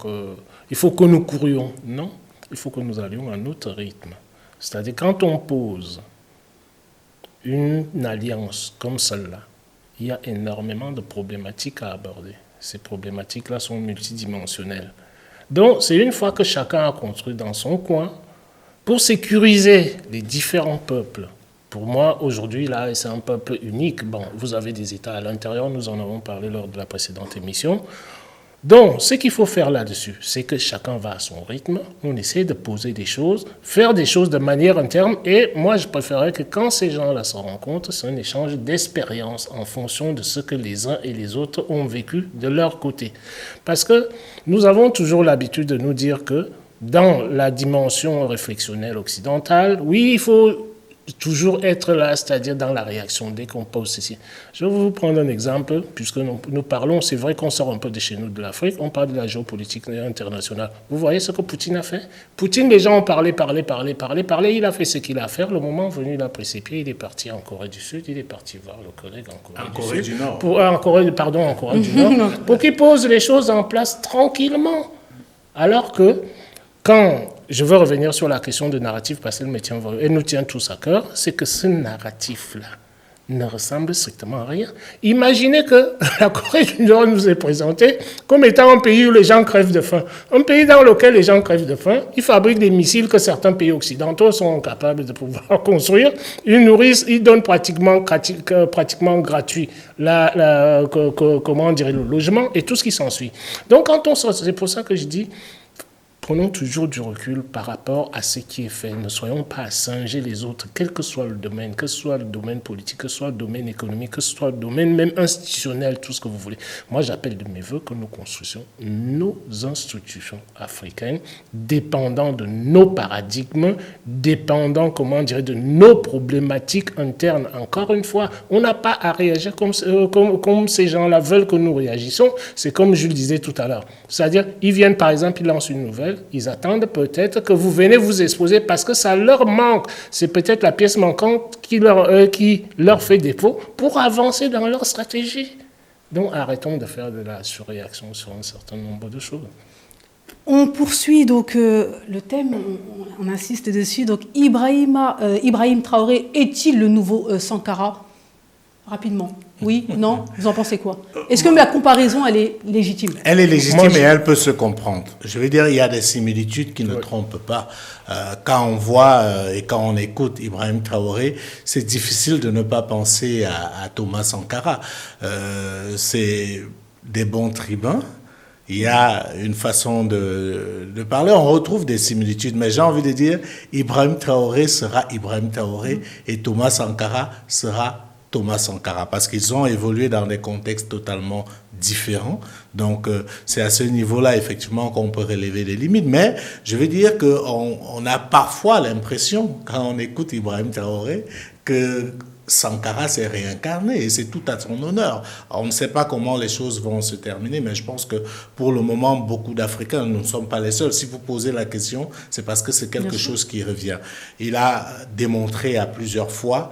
il faut que nous courions. Non, il faut que nous allions à notre rythme. C'est-à-dire, quand on pose une alliance comme celle-là, il y a énormément de problématiques à aborder. Ces problématiques-là sont multidimensionnelles. Donc, c'est une fois que chacun a construit dans son coin, pour sécuriser les différents peuples. Pour moi, aujourd'hui, là, c'est un peuple unique. Bon, vous avez des États à l'intérieur, nous en avons parlé lors de la précédente émission. Donc, ce qu'il faut faire là-dessus, c'est que chacun va à son rythme, on essaie de poser des choses, faire des choses de manière interne, et moi, je préférerais que quand ces gens-là se rencontrent, c'est un échange d'expérience en fonction de ce que les uns et les autres ont vécu de leur côté. Parce que nous avons toujours l'habitude de nous dire que dans la dimension réflexionnelle occidentale, oui, il faut toujours être là, c'est-à-dire dans la réaction dès qu'on pose ceci. Je vais vous prendre un exemple, puisque nous parlons, c'est vrai qu'on sort un peu de chez nous, de l'Afrique, on parle de la géopolitique internationale. Vous voyez ce que Poutine a fait? Poutine, les gens ont parlé, il a fait ce qu'il a à faire. Le moment venu, il a pris ses pieds, il est parti en Corée du Sud, il est parti voir le collègue en Corée du Nord. En Corée du Nord, pour qu'il pose les choses en place tranquillement. Alors que, quand je veux revenir sur la question de narratif, parce qu'elle nous tient tous à cœur, c'est que ce narratif-là ne ressemble strictement à rien. Imaginez que la Corée du Nord nous est présentée comme étant un pays où les gens crèvent de faim. Un pays dans lequel les gens crèvent de faim, ils fabriquent des missiles que certains pays occidentaux sont capables de pouvoir construire. Ils nourrissent, ils donnent pratiquement gratuit le logement et tout ce qui s'ensuit. Donc, quand on sort, c'est pour ça que je dis, prenons toujours du recul par rapport à ce qui est fait. Ne soyons pas à singer les autres, quel que soit le domaine, que ce soit le domaine politique, que ce soit le domaine économique, que ce soit le domaine même institutionnel, tout ce que vous voulez. Moi, j'appelle de mes voeux que nous construisions nos institutions africaines, dépendant de nos paradigmes, dépendant, de nos problématiques internes. Encore une fois, on n'a pas à réagir comme ces gens-là veulent que nous réagissions. C'est comme je le disais tout à l'heure. C'est-à-dire, ils viennent, par exemple, ils lancent une nouvelle, ils attendent peut-être que vous venez vous exposer parce que ça leur manque. C'est peut-être la pièce manquante qui leur fait défaut pour avancer dans leur stratégie. Donc arrêtons de faire de la surréaction sur un certain nombre de choses. On poursuit donc le thème, on insiste dessus. Donc Ibrahim Traoré est-il le nouveau Sankara? Rapidement. Oui, non, vous en pensez quoi? Est-ce que la comparaison, elle est légitime? Elle est légitime et elle peut se comprendre. Je veux dire, il y a des similitudes qui ne trompent pas. Quand on voit et quand on écoute Ibrahim Traoré, c'est difficile de ne pas penser à Thomas Sankara. C'est des bons tribuns. Il y a une façon de parler, on retrouve des similitudes, mais j'ai envie de dire, Ibrahim Traoré sera Ibrahim Traoré et Thomas Sankara sera Thomas Sankara, parce qu'ils ont évolué dans des contextes totalement différents. Donc, c'est à ce niveau-là, effectivement, qu'on peut relever des limites. Mais je veux dire qu'on a parfois l'impression, quand on écoute Ibrahim Traoré, que Sankara s'est réincarné, et c'est tout à son honneur. On ne sait pas comment les choses vont se terminer, mais je pense que pour le moment, beaucoup d'Africains, nous ne sommes pas les seuls. Si vous posez la question, c'est parce que c'est quelque chose qui revient. Il a démontré à plusieurs fois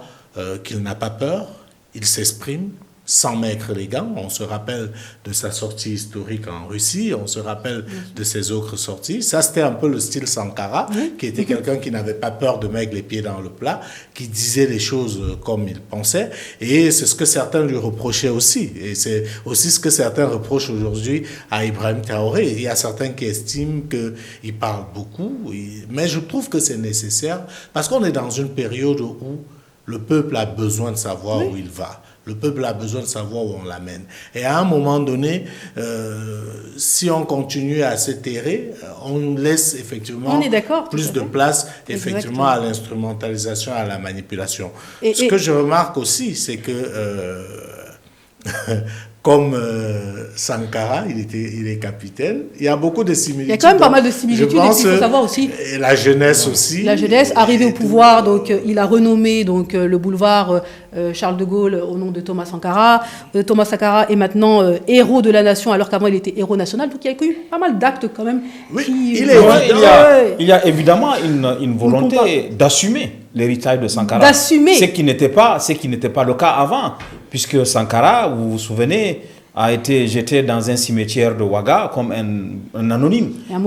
qu'il n'a pas peur, il s'exprime, sans mettre les gants. On se rappelle de sa sortie historique en Russie, on se rappelle de ses autres sorties. Ça, c'était un peu le style Sankara, qui était quelqu'un qui n'avait pas peur de mettre les pieds dans le plat, qui disait les choses comme il pensait. Et c'est ce que certains lui reprochaient aussi. Et c'est aussi ce que certains reprochent aujourd'hui à Ibrahim Traoré. Il y a certains qui estiment qu'il parle beaucoup, mais je trouve que c'est nécessaire parce qu'on est dans une période où le peuple a besoin de savoir où il va. Le peuple a besoin de savoir où on l'amène. Et à un moment donné, si on continue à s'éterrer, on laisse effectivement plus de place effectivement à l'instrumentalisation, à la manipulation. Ce que je remarque aussi, c'est que comme Sankara, il est capitaine. Il y a beaucoup de similitudes. Il y a quand même pas mal de similitudes. Et puis, il faut savoir aussi. Et la jeunesse aussi. La jeunesse, arrivé au pouvoir, donc il a renommé donc le boulevard Charles de Gaulle au nom de Thomas Sankara. Thomas Sankara est maintenant héros de la nation, alors qu'avant il était héros national. Donc il y a eu pas mal d'actes quand même. Oui, il y a évidemment une volonté d'assumer l'héritage de Sankara. D'assumer. Ce qui n'était pas le cas avant, puisque Sankara, vous vous souvenez, a été jeté dans un cimetière de Ouaga comme un anonyme. Un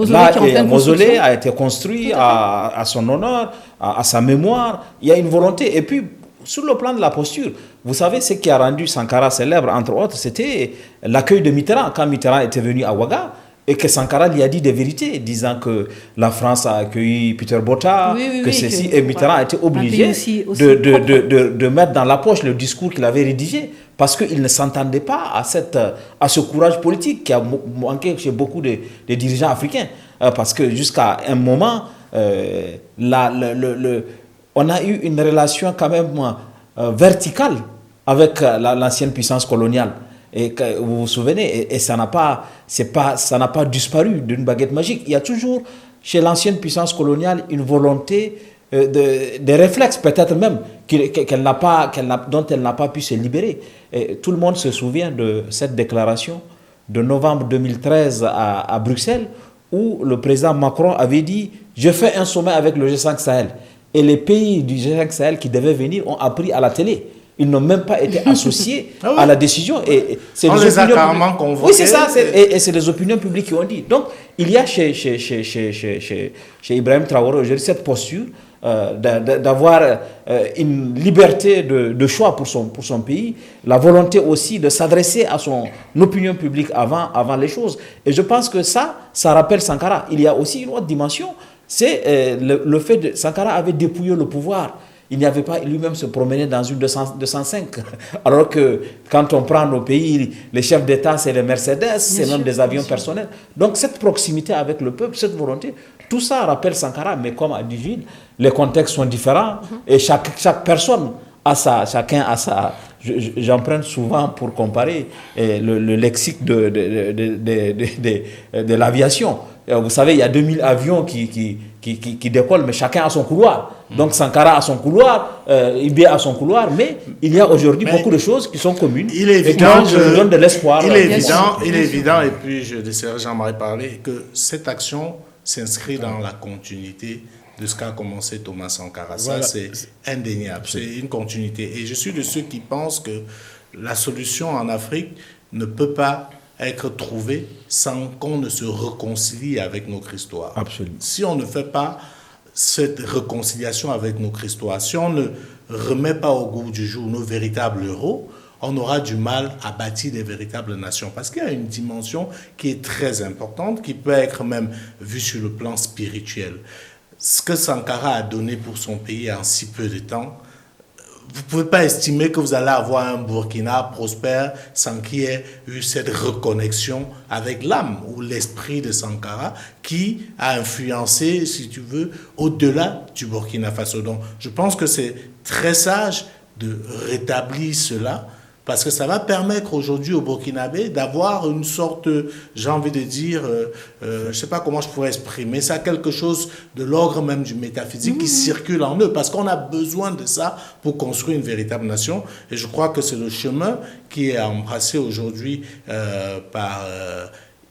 mausolée a été construit à son honneur, à sa mémoire. Il y a une volonté. Et puis, sur le plan de la posture, vous savez, ce qui a rendu Sankara célèbre, entre autres, c'était l'accueil de Mitterrand. Quand Mitterrand était venu à Ouaga, et que Sankara lui a dit des vérités, disant que la France a accueilli Peter Botha, et Mitterrand a été obligé de mettre dans la poche le discours qu'il avait rédigé, parce qu'il ne s'entendait pas à ce courage politique qui a manqué chez beaucoup de dirigeants africains. Parce que jusqu'à un moment, on a eu une relation quand même verticale avec l'ancienne puissance coloniale. Et vous vous souvenez, et ça n'a pas disparu d'une baguette magique. Il y a toujours, chez l'ancienne puissance coloniale, une volonté, des réflexes peut-être même, dont elle n'a pas pu se libérer. Et tout le monde se souvient de cette déclaration de novembre 2013 à Bruxelles, où le président Macron avait dit « Je fais un sommet avec le G5 Sahel ». Et les pays du G5 Sahel qui devaient venir ont appris à la télé. Ils n'ont même pas été associés à la décision. Et c'est on les a carrément convoqués. Oui, c'est ça. Et c'est les opinions publiques qui ont dit. Donc, il y a chez Ibrahim Traoré aujourd'hui cette posture d'avoir une liberté de choix pour son pays, la volonté aussi de s'adresser à son opinion publique avant les choses. Et je pense que ça rappelle Sankara. Il y a aussi une autre dimension, c'est le fait que Sankara avait dépouillé le pouvoir. Il n'y avait pas lui-même se promener dans une 205. Alors que quand on prend nos pays, les chefs d'État, c'est les Mercedes, c'est même des avions personnels. Donc cette proximité avec le peuple, cette volonté, tout ça rappelle Sankara. Mais comme a dit Gilles, les contextes sont différents et chaque personne chacun a sa... J'emprunte souvent pour comparer le lexique de l'aviation. Vous savez, il y a 2000 avions qui décollent, mais chacun a son couloir. Donc Sankara a son couloir, Ibé a son couloir, mais il y a aujourd'hui beaucoup de choses qui sont communes. Il est évident, qui nous donnent de l'espoir. Il est évident, et puis je laisserai Jean-Marie parler, que cette action s'inscrit dans la continuité de ce qu'a commencé Thomas Sankara. Ça, c'est indéniable. C'est une continuité. Et je suis de ceux qui pensent que la solution en Afrique ne peut pas être trouvée sans qu'on ne se réconcilie avec notre histoire. Absolument. Si on ne fait pas cette réconciliation avec notre histoire, si on ne remet pas au goût du jour nos véritables héros, on aura du mal à bâtir des véritables nations. Parce qu'il y a une dimension qui est très importante, qui peut être même vue sur le plan spirituel. Ce que Sankara a donné pour son pays en si peu de temps, vous ne pouvez pas estimer que vous allez avoir un Burkina prospère sans qu'il y ait eu cette reconnexion avec l'âme ou l'esprit de Sankara qui a influencé, si tu veux, au-delà du Burkina Faso. Donc, je pense que c'est très sage de rétablir cela parce que ça va permettre aujourd'hui au Burkinabé d'avoir une sorte, j'ai envie de dire, je ne sais pas comment je pourrais exprimer ça, quelque chose de l'ordre même du métaphysique qui circule en eux, parce qu'on a besoin de ça pour construire une véritable nation. Et je crois que c'est le chemin qui est embrassé aujourd'hui par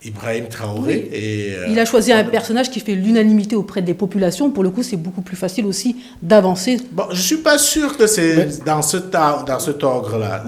Ibrahim Traoré. Oui. Et, il a choisi un personnage qui fait l'unanimité auprès des populations. Pour le coup, c'est beaucoup plus facile aussi d'avancer. Bon, je ne suis pas sûr que c'est dans cet ordre-là.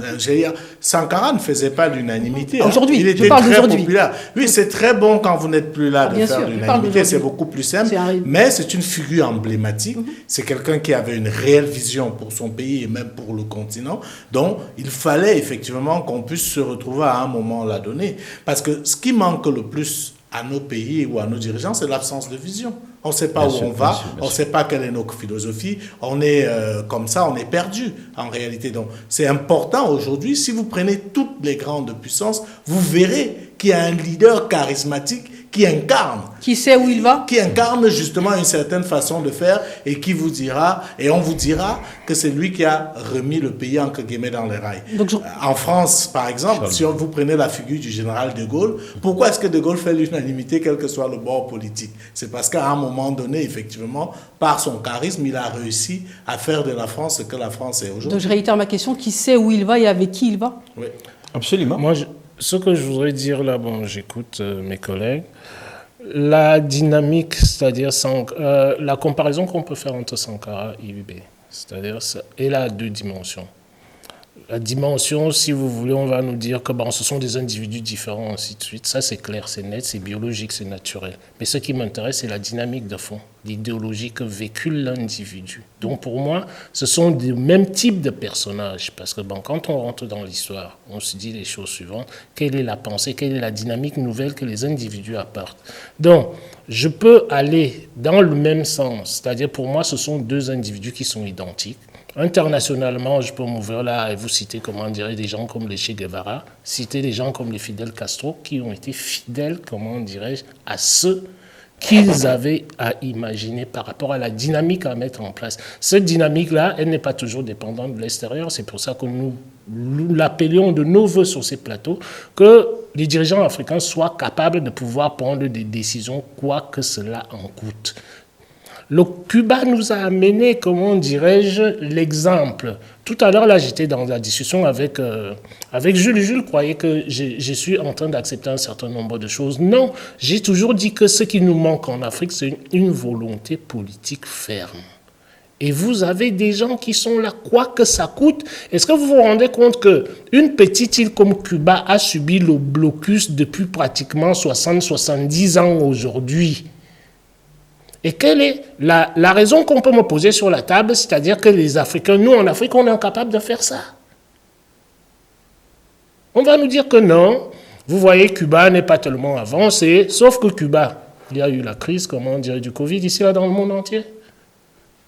Sankara ne faisait pas l'unanimité. Aujourd'hui, il je était parle très d'aujourd'hui. populaire. Oui, c'est très bon quand vous n'êtes plus là de Bien faire sûr, je parle l'unanimité. d'aujourd'hui. C'est beaucoup plus simple. C'est un- Mais c'est une figure emblématique. C'est quelqu'un qui avait une réelle vision pour son pays et même pour le continent. Donc, il fallait effectivement qu'on puisse se retrouver à un moment là donné. Parce que ce qui manque le plus à nos pays ou à nos dirigeants, c'est l'absence de vision. On ne sait pas Bien où sûr, on va, bien sûr, bien on ne sait pas quelle est notre philosophie. On est comme ça, on est perdu en réalité. Donc, c'est important aujourd'hui. Si vous prenez toutes les grandes puissances, vous verrez qu'il y a un leader charismatique qui incarne. Qui sait où il va? Qui incarne justement une certaine façon de faire et qui vous dira, et on vous dira que c'est lui qui a remis le pays entre guillemets dans les rails. Donc, En France, par exemple, si vous prenez la figure du général de Gaulle, pourquoi est-ce que de Gaulle fait l'unanimité quel que soit le bord politique? C'est parce qu'à un moment donné, effectivement, par son charisme, il a réussi à faire de la France ce que la France est aujourd'hui. Donc je réitère ma question, qui sait où il va et avec qui il va? Oui. Absolument. Moi, ce que je voudrais dire là, bon, j'écoute mes collègues. La dynamique, c'est-à-dire la comparaison qu'on peut faire entre Sankara et Ibé, c'est-à-dire elle a deux dimensions. La dimension, si vous voulez, on va nous dire que bon, ce sont des individus différents, ainsi de suite. Ça, c'est clair, c'est net, c'est biologique, c'est naturel. Mais ce qui m'intéresse, c'est la dynamique de fond, l'idéologie que véhicule l'individu. Donc, pour moi, ce sont des mêmes types de personnages. Parce que bon, quand on rentre dans l'histoire, on se dit les choses suivantes. Quelle est la pensée, quelle est la dynamique nouvelle que les individus apportent? Donc, je peux aller dans le même sens. C'est-à-dire, pour moi, ce sont deux individus qui sont identiques. Internationalement, je peux m'ouvrir là et vous citer, comment dirais, des gens comme les Che Guevara, citer des gens comme les Fidel Castro qui ont été fidèles, comment dirais-je, à ceux qu'ils avaient à imaginer par rapport à la dynamique à mettre en place. Cette dynamique-là, elle n'est pas toujours dépendante de l'extérieur. C'est pour ça que nous l'appelions de nos voeux sur ces plateaux, que les dirigeants africains soient capables de pouvoir prendre des décisions, quoi que cela en coûte. Le Cuba nous a amené, comment dirais-je, l'exemple. Tout à l'heure, là, j'étais dans la discussion avec Jules. Jules croyait que je suis en train d'accepter un certain nombre de choses. Non, j'ai toujours dit que ce qui nous manque en Afrique, c'est une volonté politique ferme. Et vous avez des gens qui sont là, quoi que ça coûte. Est-ce que vous vous rendez compte qu'une petite île comme Cuba a subi le blocus depuis pratiquement 60-70 ans aujourd'hui? Et quelle est la raison qu'on peut me poser sur la table, c'est-à-dire que les Africains, nous en Afrique, on est incapable de faire ça. On va nous dire que non, vous voyez, Cuba n'est pas tellement avancé, sauf que Cuba, il y a eu la crise, comment dire, du Covid ici, là, dans le monde entier.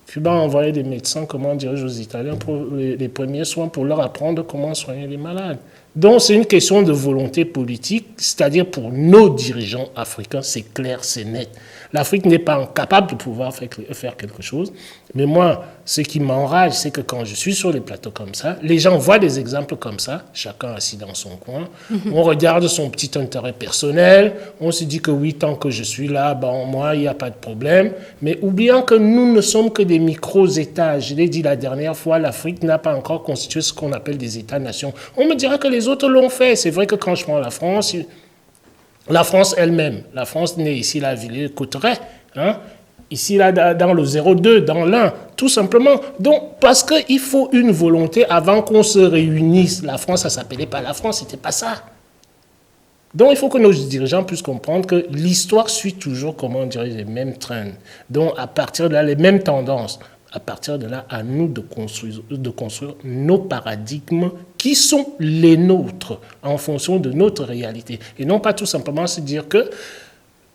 Cuba a envoyé des médecins, comment dire, aux Italiens pour les premiers soins, pour leur apprendre comment soigner les malades. Donc, c'est une question de volonté politique, c'est-à-dire pour nos dirigeants africains, c'est clair, c'est net. L'Afrique n'est pas incapable de pouvoir faire quelque chose. Mais moi, ce qui m'enrage, c'est que quand je suis sur les plateaux comme ça, les gens voient des exemples comme ça, chacun assis dans son coin, on regarde son petit intérêt personnel, on se dit que oui, tant que je suis là, bon, moi, il n'y a pas de problème. Mais oubliant que nous ne sommes que des micro-États. Je l'ai dit la dernière fois, l'Afrique n'a pas encore constitué ce qu'on appelle des États-nations. On me dira que les autres l'ont fait. C'est vrai que quand je prends la France elle-même, la France n'est ici la Villers-Cotterêts, hein, ici là dans le 02, dans l'Ain, tout simplement. Donc, parce qu'il faut une volonté avant qu'on se réunisse. La France, ça ne s'appelait pas la France, c'était pas ça. Donc, il faut que nos dirigeants puissent comprendre que l'histoire suit toujours, comment dire, les mêmes trends. Donc, à partir de là, les mêmes tendances. À partir de là, à nous de construire nos paradigmes qui sont les nôtres en fonction de notre réalité. Et non pas tout simplement se dire que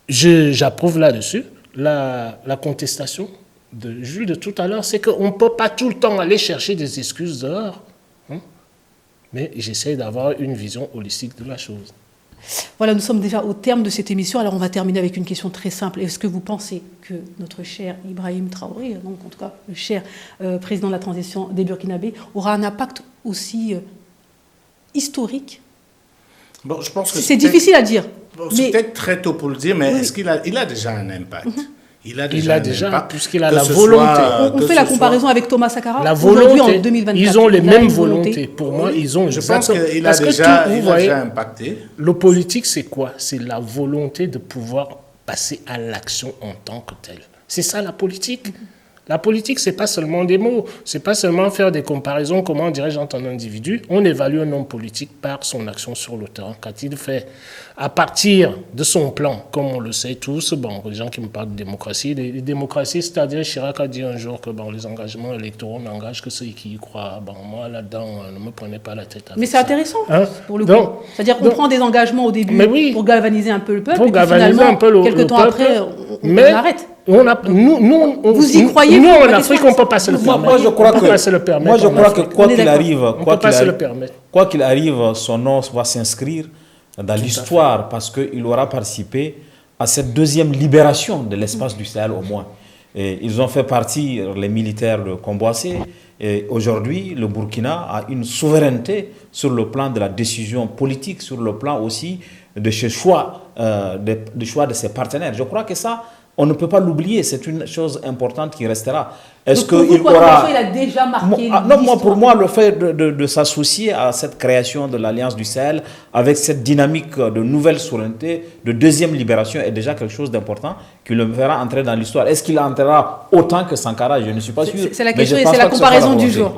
j'approuve là-dessus la contestation de Jules de tout à l'heure, c'est qu'on ne peut pas tout le temps aller chercher des excuses dehors. Hein? Mais j'essaie d'avoir une vision holistique de la chose. Voilà, nous sommes déjà au terme de cette émission. Alors, on va terminer avec une question très simple. Est-ce que vous pensez que notre cher Ibrahim Traoré, donc en tout cas le cher président de la transition des Burkinabés, aura un impact aussi historique? Bon, je pense que c'est difficile à dire. Bon, c'est peut-être très tôt pour le dire, mais est-ce qu'il a déjà un impact? Il a déjà puisqu'il a la volonté. On fait la comparaison avec Thomas Sankara. La volonté, en 2024, ils ont les mêmes volontés. Pour moi, ils ont. Je pense qu'il a déjà impacté. Le politique, c'est quoi? C'est la volonté de pouvoir passer à l'action en tant que telle. C'est ça la politique. La politique, c'est pas seulement des mots, c'est pas seulement faire des comparaisons, comment dirais-je, entre un individu. On évalue un homme politique par son action sur le terrain. Qu'a-t-il fait à partir de son plan, comme on le sait tous, bon, les gens qui me parlent de démocratie, les démocraties, c'est-à-dire Chirac a dit un jour que bon, les engagements électoraux n'engagent que ceux qui y croient. Bon, moi, là-dedans, ne me prenez pas la tête avec Mais c'est ça. intéressant, Hein? pour le Donc, coup. C'est-à-dire qu'on prend des engagements au début pour galvaniser un peu le peuple, pour et puis galvaniser finalement, un peu le quelques temps peuple, après, on arrête. Vous y croyez, nous, vous, en la Afrique, question, on ne peut pas se le permettre. Moi, je crois que quoi qu'il arrive, quoi qu'il arrive, son nom va s'inscrire dans l'histoire parce qu'il aura participé à cette deuxième libération de l'espace du Sahel au moins. Et ils ont fait partir les militaires de Komboissé. Et aujourd'hui, le Burkina a une souveraineté sur le plan de la décision politique, sur le plan aussi de ce choix, de choix de ses partenaires. Je crois que ça, on ne peut pas l'oublier. C'est une chose importante qui restera. Est-ce qu'il aura... Il a déjà marqué Non, pour moi, le fait de s'associer à cette création de l'Alliance du Sahel, avec cette dynamique de nouvelle souveraineté, de deuxième libération, est déjà quelque chose d'important qui le fera entrer dans l'histoire. Est-ce qu'il entrera autant que Sankara? Je ne suis pas sûr. C'est la question et c'est la comparaison du jour.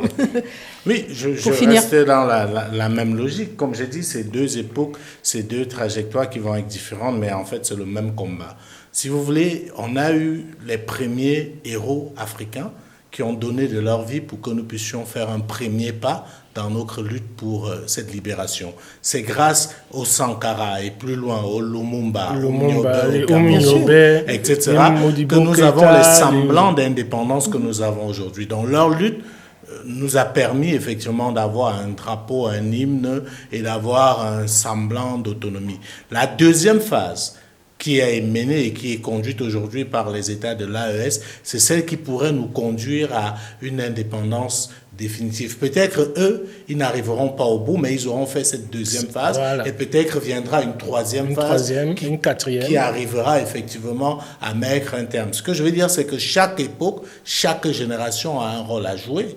Oui, je restais dans la même logique. Comme j'ai dit, c'est deux époques, c'est deux trajectoires qui vont être différentes, mais en fait, c'est le même combat. Si vous voulez, on a eu les premiers héros africains qui ont donné de leur vie pour que nous puissions faire un premier pas dans notre lutte pour cette libération. C'est grâce au Sankara et plus loin au Lumumba, etc., que nous avons les semblants d'indépendance que nous avons aujourd'hui. Donc leur lutte nous a permis effectivement d'avoir un drapeau, un hymne et d'avoir un semblant d'autonomie. La deuxième phase qui est menée et qui est conduite aujourd'hui par les États de l'AES, c'est celle qui pourrait nous conduire à une indépendance définitive. Peut-être eux, ils n'arriveront pas au bout, mais ils auront fait cette deuxième phase, et peut-être viendra une troisième phase, une quatrième, qui arrivera effectivement à mettre un terme. Ce que je veux dire, c'est que chaque époque, chaque génération a un rôle à jouer,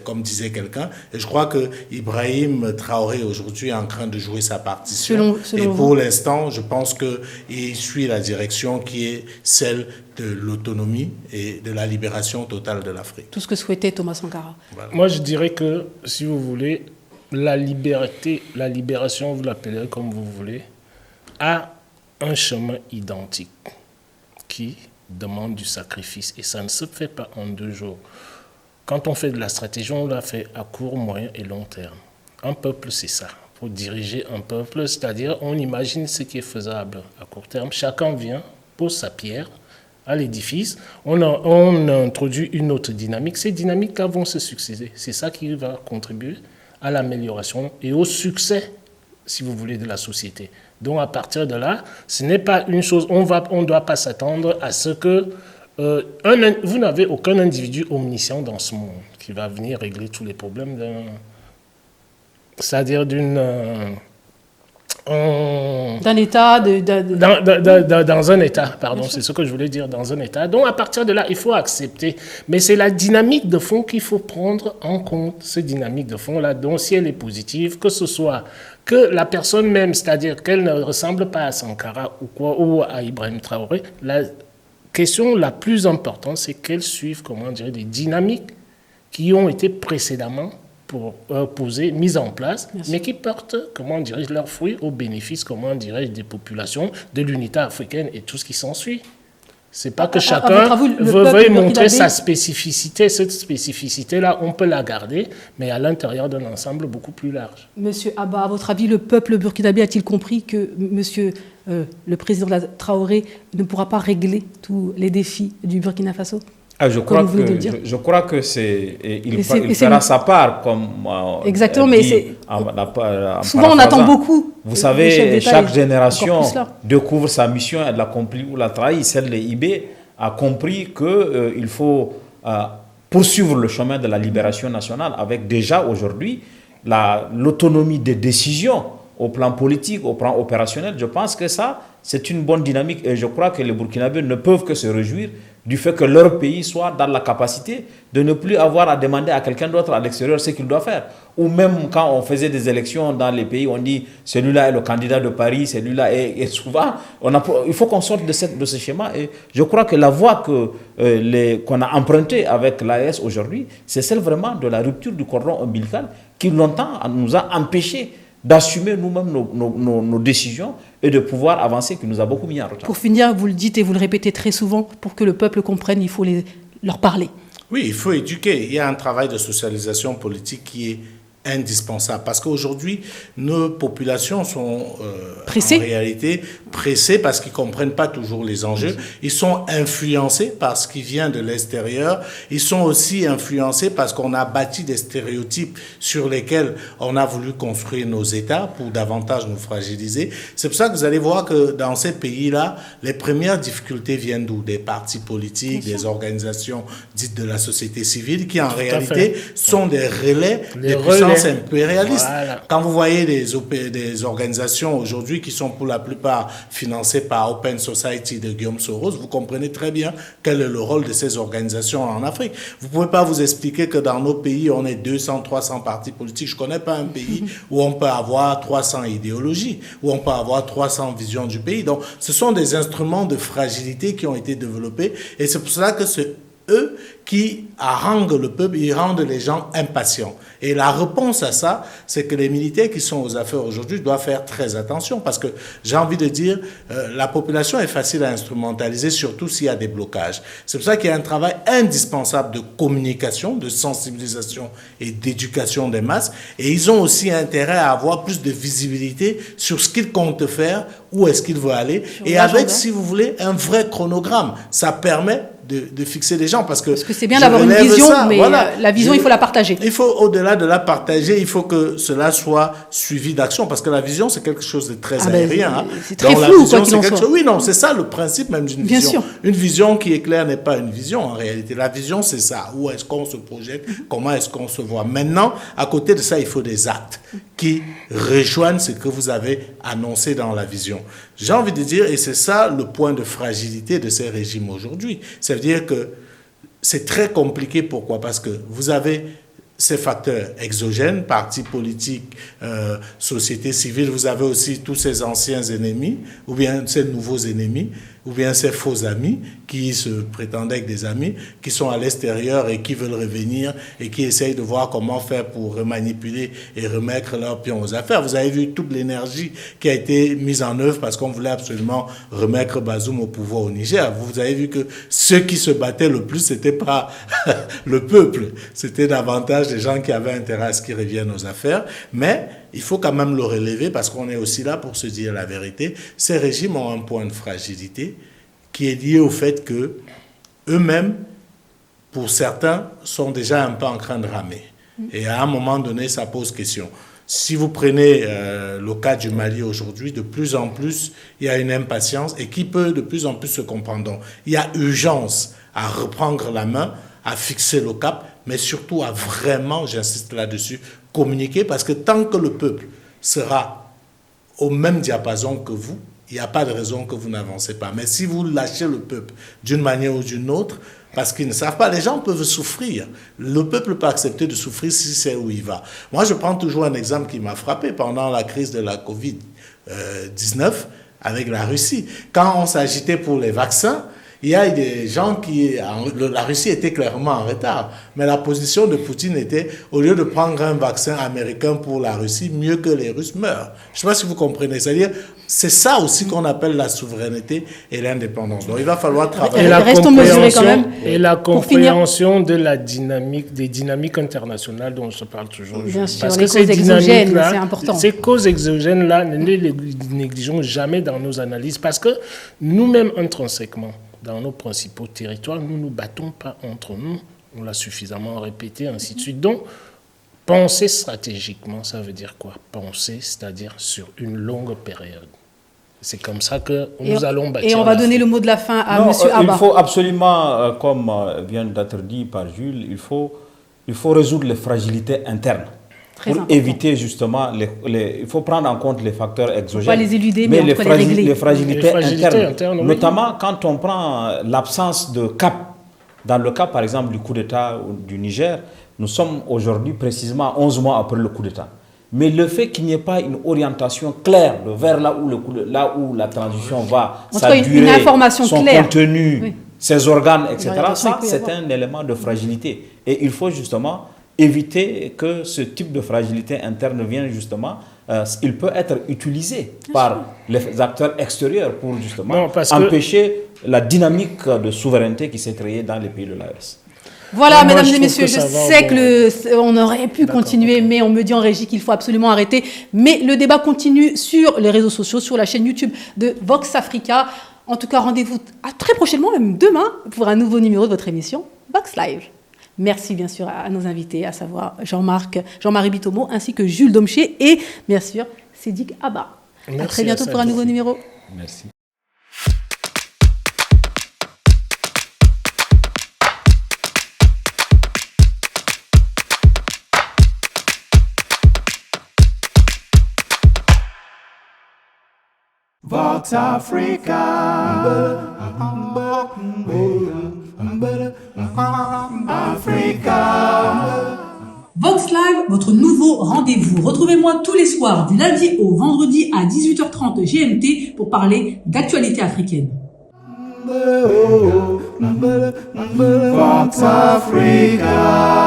comme disait quelqu'un, et je crois que Ibrahim Traoré aujourd'hui est en train de jouer sa partition. Et pour l'instant, je pense qu'il suit la direction qui est celle de l'autonomie et de la libération totale de l'Afrique. Tout ce que souhaitait Thomas Sankara. Voilà. Moi, je dirais que, si vous voulez, la libération, vous l'appelez comme vous voulez, a un chemin identique qui demande du sacrifice. Et ça ne se fait pas en 2 jours. Quand on fait de la stratégie, on la fait à court, moyen et long terme. Un peuple, c'est ça. Pour diriger un peuple, c'est-à-dire on imagine ce qui est faisable à court terme. Chacun vient, pose sa pierre à l'édifice, on introduit une autre dynamique. Ces dynamiques-là vont se succéder. C'est ça qui va contribuer à l'amélioration et au succès, si vous voulez, de la société. Donc à partir de là, ce n'est pas une chose, on ne doit pas s'attendre à ce que vous n'avez aucun individu omniscient dans ce monde qui va venir régler tous les problèmes c'est-à-dire d'un État, dans un État, pardon, c'est ce que je voulais dire, dans un État. Donc, à partir de là, il faut accepter. Mais c'est la dynamique de fond qu'il faut prendre en compte, cette dynamique de fond-là. Donc, si elle est positive, que ce soit que la personne même, c'est-à-dire qu'elle ne ressemble pas à Sankara ou à Ibrahim Traoré, la question la plus importante, c'est qu'elle suive, des dynamiques qui ont été précédemment posées, mises en place, mais qui portent, leurs fruits au bénéfice, des populations, de l'unité africaine et tout ce qui s'ensuit. C'est pas que chacun veuille montrer sa spécificité. Cette spécificité-là, on peut la garder, mais à l'intérieur d'un ensemble beaucoup plus large. Monsieur Abba, à votre avis, le peuple burkinabé a-t-il compris que le président Traoré ne pourra pas régler tous les défis du Burkina Faso? Je crois que il fera sa part, comme exactement, mais souvent on attend beaucoup. Vous savez, chaque génération découvre sa mission, elle l'accomplit ou la trahit. Celle de IB a compris qu'il faut poursuivre le chemin de la libération nationale avec déjà aujourd'hui l'autonomie des décisions au plan politique, au plan opérationnel. Je pense que ça, c'est une bonne dynamique et je crois que les Burkinabés ne peuvent que se réjouir du fait que leur pays soit dans la capacité de ne plus avoir à demander à quelqu'un d'autre à l'extérieur ce qu'il doit faire. Ou même quand on faisait des élections dans les pays, on dit celui-là est le candidat de Paris, celui-là est... Et souvent, il faut qu'on sorte de ce schéma. Et je crois que la voie qu'on a empruntée avec l'AES aujourd'hui, c'est celle vraiment de la rupture du cordon ombilical qui longtemps nous a empêchés d'assumer nous-mêmes nos décisions et de pouvoir avancer, qui nous a beaucoup mis en retard. Pour finir, vous le dites et vous le répétez très souvent, pour que le peuple comprenne, il faut leur parler. Oui, il faut éduquer. Il y a un travail de socialisation politique qui est indispensable parce qu'aujourd'hui, nos populations sont en réalité pressées parce qu'ils ne comprennent pas toujours les enjeux. Ils sont influencés par ce qui vient de l'extérieur. Ils sont aussi influencés parce qu'on a bâti des stéréotypes sur lesquels on a voulu construire nos États pour davantage nous fragiliser. C'est pour ça que vous allez voir que dans ces pays-là, les premières difficultés viennent d'où? Des partis politiques, des organisations dites de la société civile qui en réalité sont des relais des puissances impérialistes. Voilà. Quand vous voyez des organisations aujourd'hui qui sont pour la plupart financées par Open Society de Guillaume Soros, vous comprenez très bien quel est le rôle de ces organisations en Afrique. Vous ne pouvez pas vous expliquer que dans nos pays, on est 200, 300 partis politiques. Je ne connais pas un pays où on peut avoir 300 idéologies, où on peut avoir 300 visions du pays. Donc, ce sont des instruments de fragilité qui ont été développés et c'est pour cela que c'est eux qui haranguent le peuple, ils rendent les gens impatients. Et la réponse à ça, c'est que les militaires qui sont aux affaires aujourd'hui doivent faire très attention parce que j'ai envie de dire, la population est facile à instrumentaliser, surtout s'il y a des blocages. C'est pour ça qu'il y a un travail indispensable de communication, de sensibilisation et d'éducation des masses. Et ils ont aussi intérêt à avoir plus de visibilité sur ce qu'ils comptent faire, où est-ce qu'ils veulent aller. Et avec, si vous voulez, un vrai chronogramme. Ça permet de fixer les gens parce que c'est bien d'avoir une vision, mais voilà, la vision, il faut la partager. Il faut, au-delà de la partager, il faut que cela soit suivi d'action parce que la vision, c'est quelque chose de très aérien. C'est très flou, quoi qu'il en soit. Oui, non, c'est ça le principe même d'une vision. Sûr. Une vision qui est claire n'est pas une vision en réalité. La vision, c'est ça. Où est-ce qu'on se projette? Comment est-ce qu'on se voit? Maintenant, à côté de ça, il faut des actes qui rejoignent ce que vous avez annoncé dans la vision. J'ai envie de dire, et c'est ça le point de fragilité de ces régimes aujourd'hui. Ça veut dire que c'est très compliqué. Pourquoi? Parce que vous avez ces facteurs exogènes, partis politiques, société civile, vous avez aussi tous ces anciens ennemis, ou bien ces nouveaux ennemis, ou bien ces faux amis qui se prétendaient être des amis, qui sont à l'extérieur et qui veulent revenir et qui essayent de voir comment faire pour remanipuler et remettre leur pion aux affaires. Vous avez vu toute l'énergie qui a été mise en œuvre parce qu'on voulait absolument remettre Bazoum au pouvoir au Niger. Vous avez vu que ceux qui se battaient le plus, c'était pas le peuple, c'était davantage des gens qui avaient intérêt à ce qu'ils reviennent aux affaires. Mais il faut quand même le relever parce qu'on est aussi là pour se dire la vérité. Ces régimes ont un point de fragilité qui est lié au fait que eux-mêmes, pour certains, sont déjà un peu en train de ramer. Et à un moment donné, ça pose question. Si vous prenez le cas du Mali aujourd'hui, de plus en plus, il y a une impatience et qui peut de plus en plus se comprendre. Donc, il y a urgence à reprendre la main, à fixer le cap, mais surtout à vraiment, j'insiste là-dessus, communiquer, parce que tant que le peuple sera au même diapason que vous, il n'y a pas de raison que vous n'avancez pas. Mais si vous lâchez le peuple d'une manière ou d'une autre, parce qu'ils ne savent pas, les gens peuvent souffrir. Le peuple peut accepter de souffrir si c'est où il va. Moi, je prends toujours un exemple qui m'a frappé pendant la crise de la Covid-19 avec la Russie. Quand on s'agitait pour les vaccins, il y a des gens qui... La Russie était clairement en retard. Mais la position de Poutine était, au lieu de prendre un vaccin américain pour la Russie, mieux que les Russes meurent. Je ne sais pas si vous comprenez. C'est-à-dire, c'est ça aussi qu'on appelle la souveraineté et l'indépendance. Donc, il va falloir travailler. Et la compréhension de la dynamique, des dynamiques internationales dont je parle toujours. Bien sûr, parce que ces dynamiques, c'est important. Ces causes exogènes-là, ne les négligeons jamais dans nos analyses parce que nous-mêmes, intrinsèquement, dans nos principaux territoires, nous ne nous battons pas entre nous. On l'a suffisamment répété, ainsi de suite. Donc, penser stratégiquement, ça veut dire quoi? Penser, c'est-à-dire sur une longue période. C'est comme ça que nous allons bâtir. Et on va donner le mot de la fin à M. Abba. Il faut absolument, comme vient d'être dit par Jules, il faut résoudre les fragilités internes. Très pour important. éviter justement, il faut prendre en compte les facteurs exogènes. Pas les éluder, mais en tout cas les régler. Les fragilités internes, internes, oui. notamment quand on prend l'absence de cap. Dans le cas, par exemple, du coup d'État du Niger, nous sommes aujourd'hui précisément 11 mois après le coup d'État. Mais le fait qu'il n'y ait pas une orientation claire vers là où la transition va, En tout sa cas, durée, une information son claire. contenu, Oui. ses organes, etc., L'orientation, ça, il peut y c'est avoir. un élément de fragilité. Et il faut justement éviter que ce type de fragilité interne vienne justement, il peut être utilisé par les acteurs extérieurs pour justement Non, parce que- empêcher la dynamique de souveraineté qui s'est créée dans les pays de l'AES. Voilà, Moi, mesdames je et trouve messieurs, que je ça va sais au que on aurait pu continuer, mais on me dit en régie qu'il faut absolument arrêter. Mais le débat continue sur les réseaux sociaux, sur la chaîne YouTube de Vox Africa. En tout cas, rendez-vous à très prochainement, même demain, pour un nouveau numéro de votre émission Vox Live. Merci bien sûr à nos invités, à savoir Jean-Marie Bitomo, ainsi que Jules Domché et bien sûr Sédic Abba. À Merci très bientôt à pour un nouveau numéro. Merci. Vox Africa. Vox Live, votre nouveau rendez-vous. Retrouvez-moi tous les soirs du lundi au vendredi à 18h30 GMT pour parler d'actualité africaine. Vox Africa.